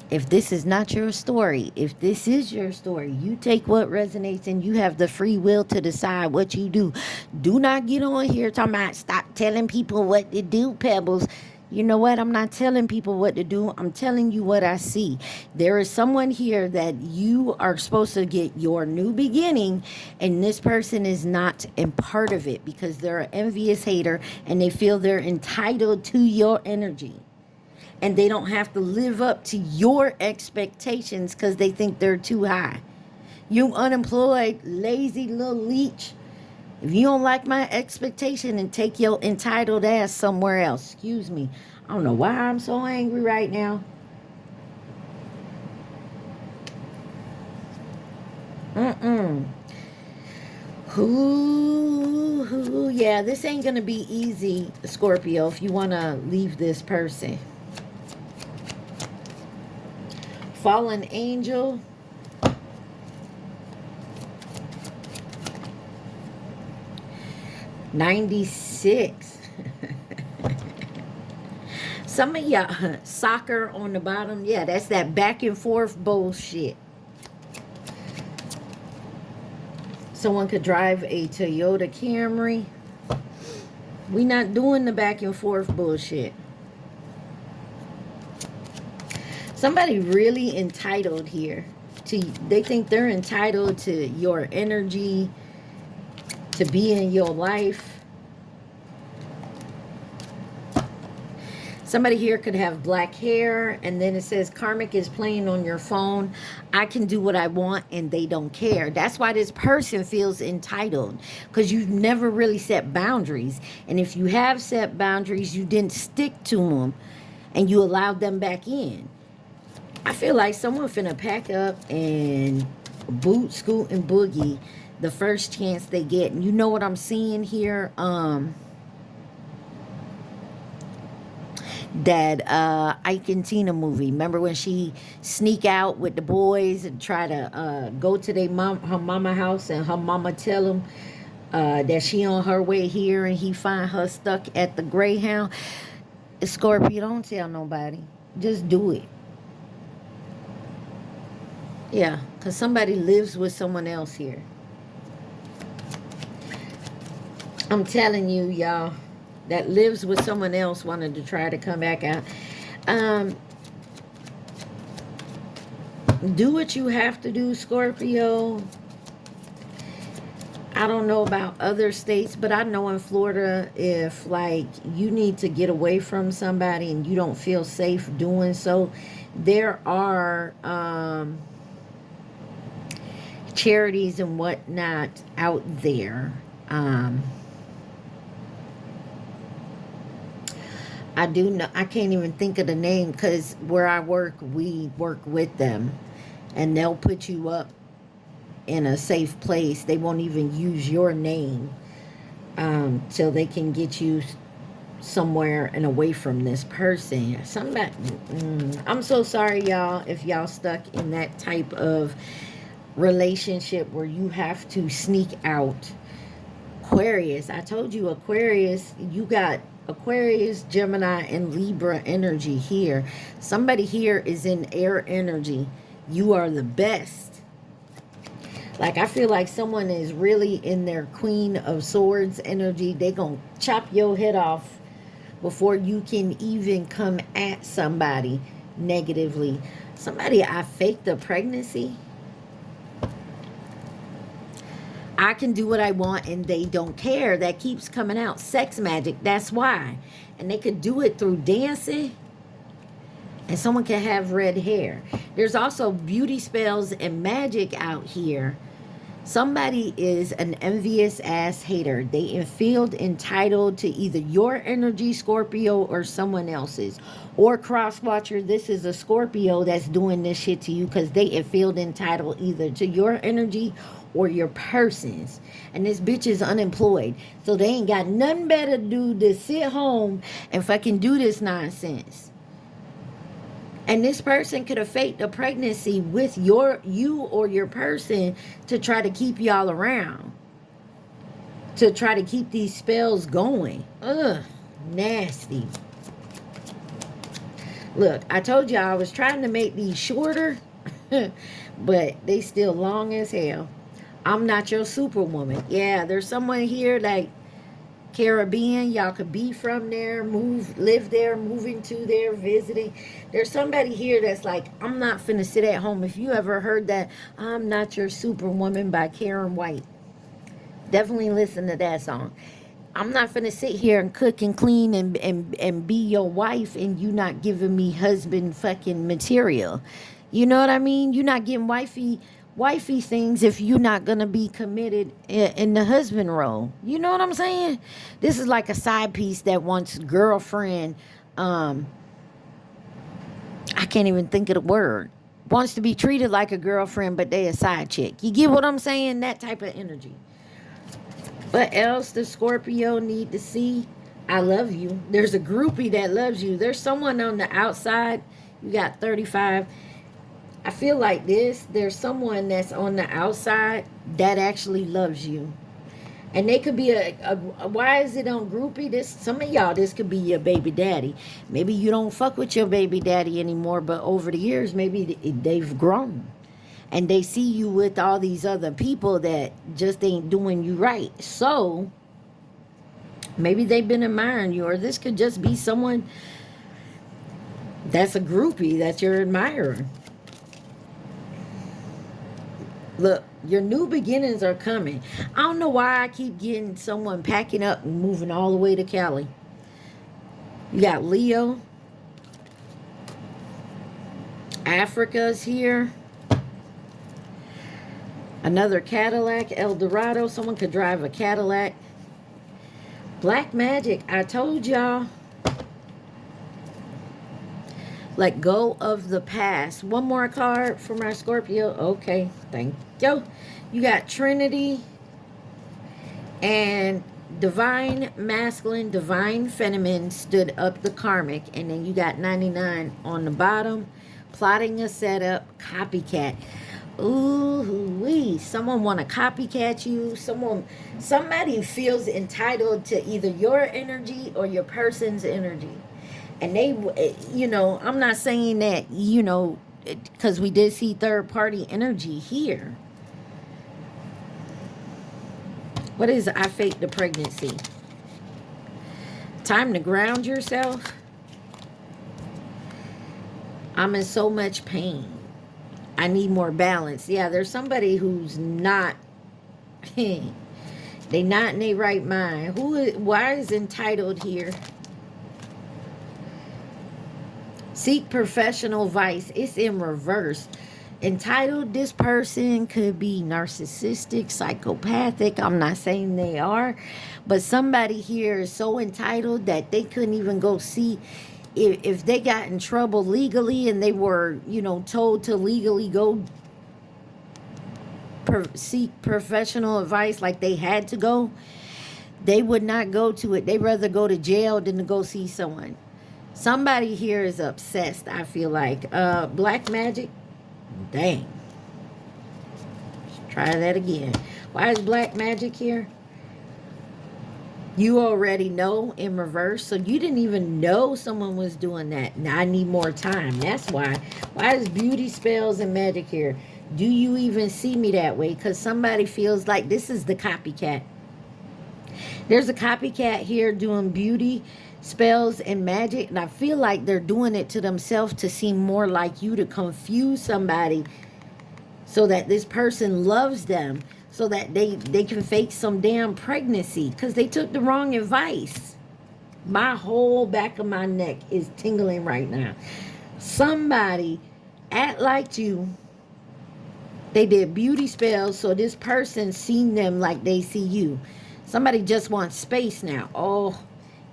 if this is not your story, if this is your story, you take what resonates and you have the free will to decide what you do. Do not get on here talking about stop telling people what to do, Pebbles. You know what? I'm not telling people what to do. I'm telling you what I see. There is someone here that you are supposed to get your new beginning, and this person is not a part of it because they're an envious hater and they feel they're entitled to your energy. And they don't have to live up to your expectations because they think they're too high. You unemployed, lazy little leech. If you don't like my expectation, and take your entitled ass somewhere else. Excuse me. I don't know why I'm so angry right now. Yeah, this ain't going to be easy, Scorpio, if you want to leave this person. Fallen angel. $96. Some of y'all, soccer on the bottom. Yeah, that's that back and forth bullshit. Someone could drive a Toyota Camry. We not doing the back and forth bullshit. Somebody really entitled here. They think they're entitled to your energy, to be in your life. Somebody here could have black hair, and then it says Karmic is playing on your phone. I can do what I want and they don't care. That's why this person feels entitled, because you've never really set boundaries. And if you have set boundaries, you didn't stick to them and you allowed them back in. I feel like someone finna pack up and boot, scoot, and boogie the first chance they get. And you know what I'm seeing here? That Ike and Tina movie. Remember when she sneak out with the boys and try to go to her mama house, and her mama tell him that she on her way here, and he find her stuck at the Greyhound. Scorpio, don't tell nobody. Just do it. Yeah, because somebody lives with someone else here. I'm telling you, y'all, that lives with someone else wanted to try to come back out. Do what you have to do, Scorpio. I don't know about other states, but I know in Florida, if like you need to get away from somebody and you don't feel safe doing so, there are charities and whatnot out there. I do know, I can't even think of the name, because where I work, we work with them, and they'll put you up in a safe place. They won't even use your name till they can get you somewhere and away from this person. Somebody, I'm so sorry, y'all, if y'all stuck in that type of relationship where you have to sneak out. Aquarius, I told you, Aquarius, you got Aquarius, Gemini, and Libra energy here. Somebody here is in air energy. You are the best. Like, I feel like someone is really in their Queen of Swords energy. They gonna chop your head off before you can even come at somebody negatively. Somebody, I faked a pregnancy. I can do what I want and they don't care. That keeps coming out. Sex magic, that's why. And they could do it through dancing. And someone can have red hair. There's also beauty spells and magic out here. Somebody is an envious ass hater. They feel entitled to either your energy, Scorpio, or someone else's. Or cross watcher, this is a Scorpio that's doing this shit to you because they feel entitled either to your energy or your person's. And this bitch is unemployed. So they ain't got nothing better to do than sit home and fucking do this nonsense. And this person could have faked a pregnancy with you or your person to try to keep y'all around. To try to keep these spells going. Ugh, nasty. Look, I told y'all I was trying to make these shorter, but they still long as hell. I'm not your superwoman. Yeah, there's someone here like Caribbean, y'all could be from there, live there, moving to there, visiting. There's somebody here that's like, I'm not finna sit at home. If you ever heard that I'm Not Your Superwoman by Karen White, definitely listen to that song. I'm not finna sit here and cook and clean and be your wife and you not giving me husband fucking material. You know what I mean? You're not getting wifey things if you're not gonna be committed in the husband role. You know what I'm saying? This is like a side piece that wants girlfriend. I can't even think of the word. Wants to be treated like a girlfriend, but they a side chick. You get what I'm saying? That type of energy. What else does Scorpio need to see? I love you. There's a groupie that loves you. There's someone on the outside. You got 35. I feel like there's someone that's on the outside that actually loves you. And they could be why is it on groupie? Some of y'all, this could be your baby daddy. Maybe you don't fuck with your baby daddy anymore, but over the years, maybe they've grown. And they see you with all these other people that just ain't doing you right. So, maybe they've been admiring you. Or this could just be someone that's a groupie that you're admiring. Look, your new beginnings are coming. I don't know why I keep getting someone packing up and moving all the way to Cali. You got Leo. Africa's here. Another Cadillac, El Dorado. Someone could drive a Cadillac. Black magic. I told y'all. Let go of the past. One more card for my Scorpio. Okay, thank you. You got Trinity and Divine Masculine, Divine Feminine stood up the Karmic. And then you got 99 on the bottom. Plotting a setup, copycat. Ooh-wee. Someone want to copycat you. Somebody feels entitled to either your energy or your person's energy. And they, I'm not saying that, because we did see third party energy here. What is I faked the pregnancy? Time to ground yourself. I'm in so much pain. I need more balance. Yeah, there's somebody who's not, they not in their right mind. Why is entitled here? Seek professional advice. It's in reverse. Entitled, this person could be narcissistic, psychopathic. I'm not saying they are. But somebody here is so entitled that they couldn't even go see if they got in trouble legally and they were, told to legally go seek professional advice like they had to go, they would not go to it. They'd rather go to jail than to go see someone. Somebody here is obsessed, I feel like. Black magic. Dang. Let's try that again. Why is black magic here? You already know in reverse, so you didn't even know someone was doing that. Now I need more time. That's why. Why is beauty spells and magic here? Do you even see me that way? Because somebody feels like this is the copycat. There's a copycat here doing beauty spells and magic, and I feel like they're doing it to themselves to seem more like you, to confuse somebody so that this person loves them, so that they can fake some damn pregnancy because they took the wrong advice. My whole back of my neck is tingling right now. Somebody act like you. They did beauty spells so this person seen them like they see you. Somebody just wants space now. Oh,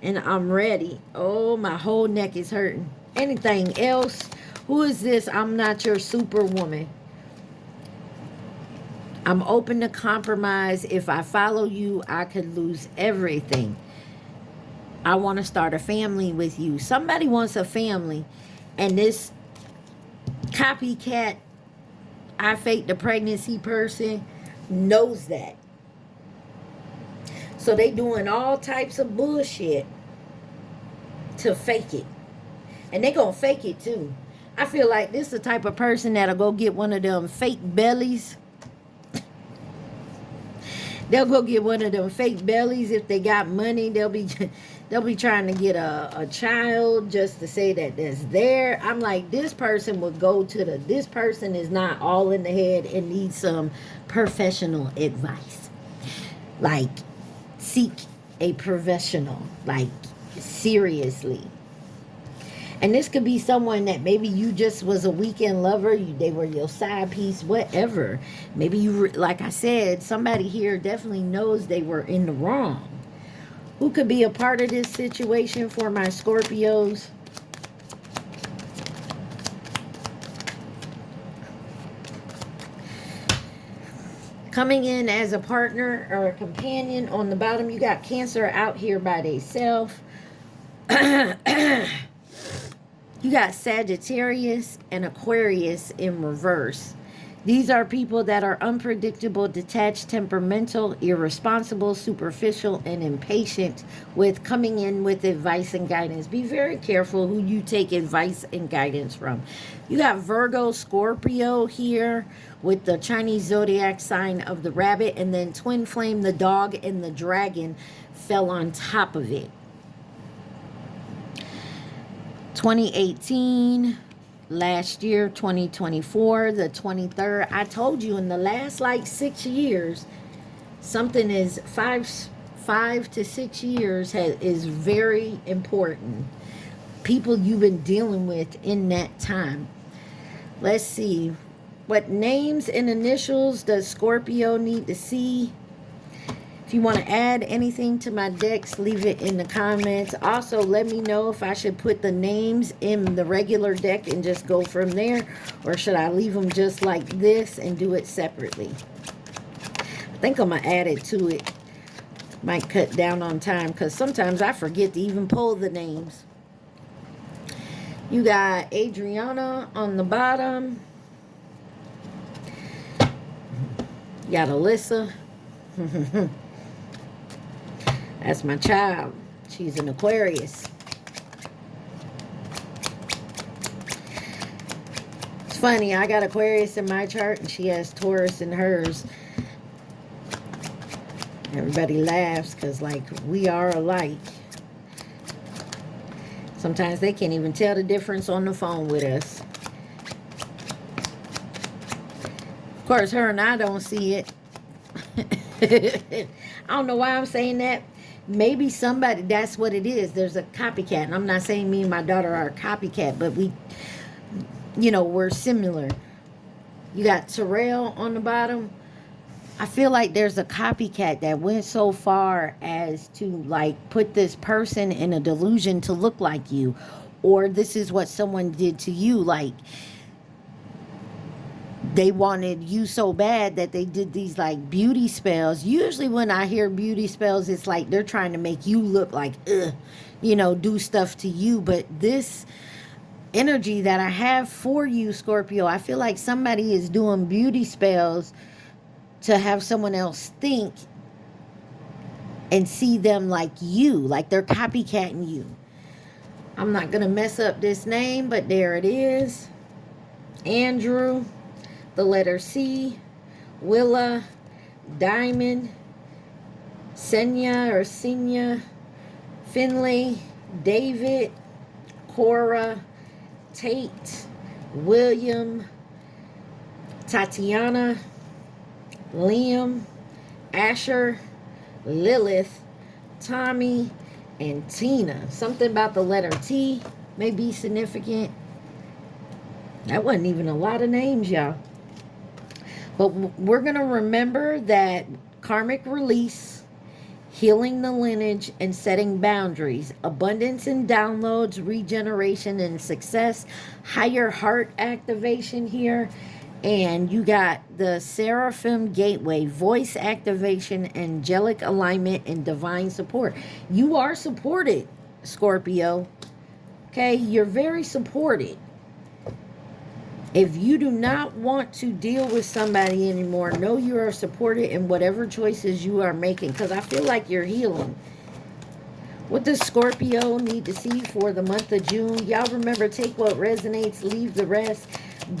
and I'm ready. Oh, my whole neck is hurting. Anything else? Who is this? I'm not your superwoman. I'm open to compromise. If I follow you, I could lose everything. I want to start a family with you. Somebody wants a family. And this copycat, I fake the pregnancy person, knows that. So they doing all types of bullshit to fake it. And they gonna fake it too. I feel like this is the type of person that'll go get one of them fake bellies. They'll go get one of them fake bellies if they got money. They'll be trying to get a child just to say that that's there. I'm like, this person would go to this person is not all in the head and needs some professional advice. Like, seek a professional, like, seriously. And this could be someone that maybe you just was a weekend lover. They were your side piece, whatever. Maybe you, like I said, somebody here definitely knows they were in the wrong. Who could be a part of this situation for my Scorpios? Coming in as a partner or a companion. On the bottom, you got Cancer out here by themselves. You got Sagittarius and Aquarius in reverse. These are people that are unpredictable, detached, temperamental, irresponsible, superficial, and impatient with coming in with advice and guidance. Be very careful who you take advice and guidance from. You got Virgo, Scorpio here with the Chinese zodiac sign of the rabbit, and then Twin Flame, the dog, and the dragon fell on top of it. 2018, last year, 2024, the 23rd. I told you in the last like 6 years, something is 5 to 6 years is very important. People you've been dealing with in that time. Let's see. What names and initials does Scorpio need to see? If you want to add anything to my decks, leave it in the comments. Also, let me know if I should put the names in the regular deck and just go from there, or should I leave them just like this and do it separately. I think I'm going to add it to it. Might cut down on time because sometimes I forget to even pull the names. You got Adriana on the bottom. You got Alyssa. That's my child. She's an Aquarius. It's funny, I got Aquarius in my chart and she has Taurus in hers. Everybody laughs because, like, we are alike. Sometimes they can't even tell the difference on the phone with us. Of course, her and I don't see it. I don't know why I'm saying that. Maybe somebody, that's what it is. There's a copycat. And I'm not saying me and my daughter are a copycat, but we, you know, we're similar. You got Terrell on the bottom. I feel like there's a copycat that went so far as to, like, put this person in a delusion to look like you. Or this is what someone did to you. Like, they wanted you so bad that they did these like beauty spells. Usually when I hear beauty spells, it's like they're trying to make you look like, you know, do stuff to you. But this energy that I have for you, Scorpio, I feel like somebody is doing beauty spells to have someone else think and see them like you, like they're copycatting you. I'm not going to mess up this name, but there it is. Andrew, the letter C, Willa, Diamond, Senya, Finley, David, Cora, Tate, William, Tatiana, Liam, Asher, Lilith, Tommy, and Tina. Something about the letter T may be significant. That wasn't even a lot of names, y'all. But we're going to remember that karmic release, healing the lineage, and setting boundaries, abundance and downloads, regeneration and success, higher heart activation here. And you got the Seraphim Gateway, voice activation, angelic alignment, and divine support. You are supported, Scorpio. Okay, you're very supported. If you do not want to deal with somebody anymore, know you are supported in whatever choices you are making, because I feel like you're healing. What does Scorpio need to see for the month of June? Y'all remember, take what resonates, leave the rest.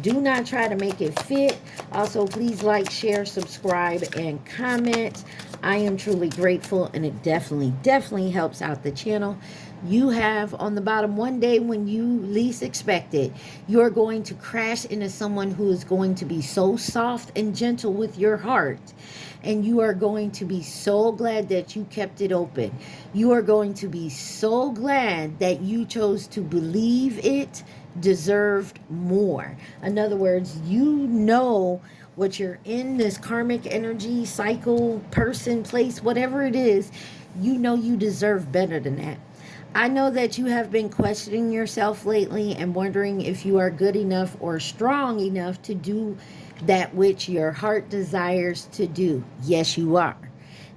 Do not try to make it fit. Also, please like, share, subscribe, and comment. I am truly grateful, and it definitely helps out the channel. You have on the bottom, one day when you least expect it, you're going to crash into someone who is going to be so soft and gentle with your heart. And you are going to be so glad that you kept it open. You are going to be so glad that you chose to believe it deserved more. In other words, you know what you're in, this karmic energy, cycle, person, place, whatever it is, you know you deserve better than that. I know that you have been questioning yourself lately and wondering if you are good enough or strong enough to do that which your heart desires to do. Yes, you are.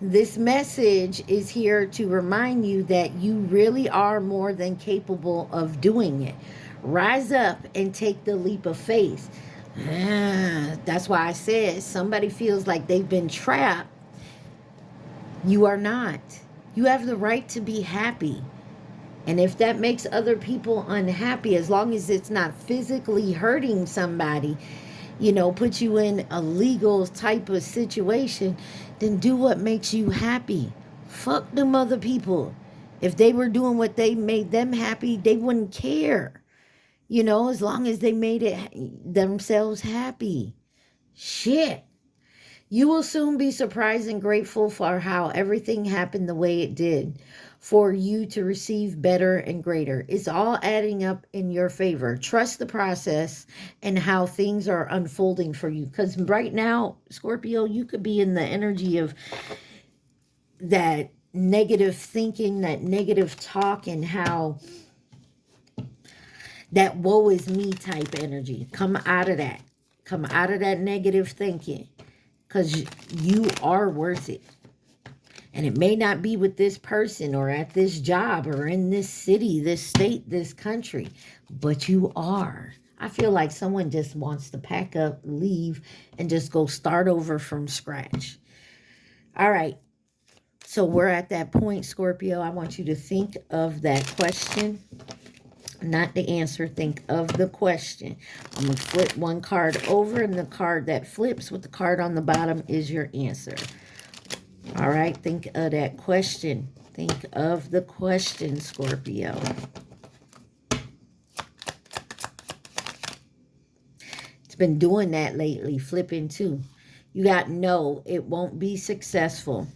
This message is here to remind you that you really are more than capable of doing it. Rise up and take the leap of faith. That's why I said somebody feels like they've been trapped. You are not. You have the right to be happy. And if that makes other people unhappy, as long as it's not physically hurting somebody, you know, put you in a legal type of situation, then do what makes you happy. Fuck them other people. If they were doing what they made them happy, they wouldn't care. You know, as long as they made it themselves happy. Shit. You will soon be surprised and grateful for how everything happened the way it did, for you to receive better and greater. It's all adding up in your favor. Trust the process and how things are unfolding for you. Because right now, Scorpio, you could be in the energy of that negative thinking, that negative talk, and how that woe is me type energy. Come out of that. Come out of that negative thinking. Because you are worth it. And it may not be with this person or at this job or in this city, this state, this country. But you are. I feel like someone just wants to pack up, leave, and just go start over from scratch. All right. So we're at that point, Scorpio. I want you to think of that question. Not the answer. Think of the question. I'm going to flip one card over, and the card that flips with the card on the bottom is your answer. All right. Think of that question. Think of the question, Scorpio. It's been doing that lately, flipping too. You got no, it won't be successful.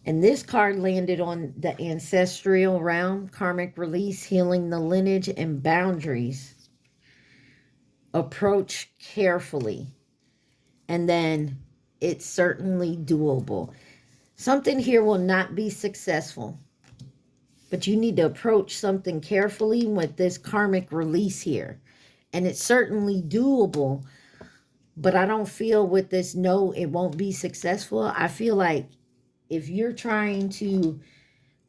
And this card landed on the ancestral realm, karmic release, healing the lineage, and boundaries. Approach carefully. And then it's certainly doable. Something here will not be successful. But you need to approach something carefully with this karmic release here. And it's certainly doable. But I don't feel with this, no, it won't be successful. I feel like if you're trying to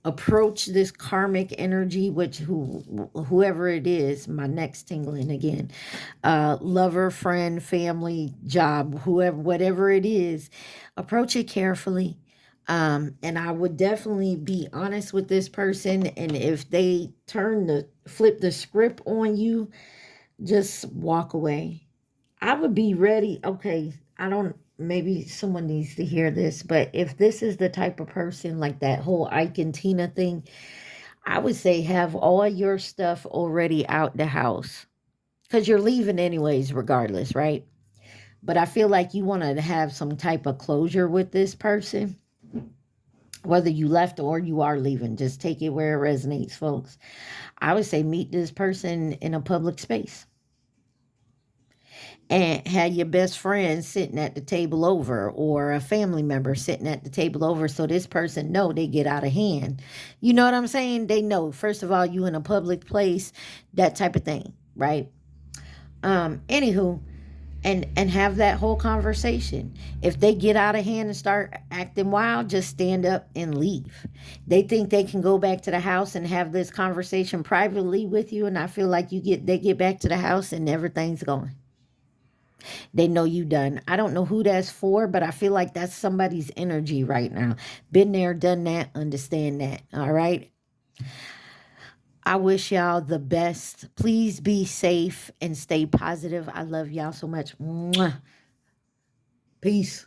approach this karmic energy, which whoever it is, my neck's tingling again, lover, friend, family, job, whoever, whatever it is, approach it carefully. And I would definitely be honest with this person. And if they flip the script on you, just walk away. I would be ready. Okay, I don't, maybe someone needs to hear this, but if this is the type of person like that whole Ike and Tina thing, I would say have all your stuff already out the house because you're leaving anyways, regardless, right? But I feel like you want to have some type of closure with this person, whether you left or you are leaving. Just take it where it resonates, folks. I would say meet this person in a public space and have your best friend sitting at the table over or a family member sitting at the table over so this person know they get out of hand. You know what I'm saying? They know, first of all, you in a public place, that type of thing, right? Anywho, and have that whole conversation. If they get out of hand and start acting wild, just stand up and leave. They think they can go back to the house and have this conversation privately with you, and I feel like they get back to the house and everything's gone. They know you done. I don't know who that's for, but I feel like that's somebody's energy right now. Been there, done that, understand that. All right. I wish y'all the best. Please be safe and stay positive. I love y'all so much. Mwah. Peace.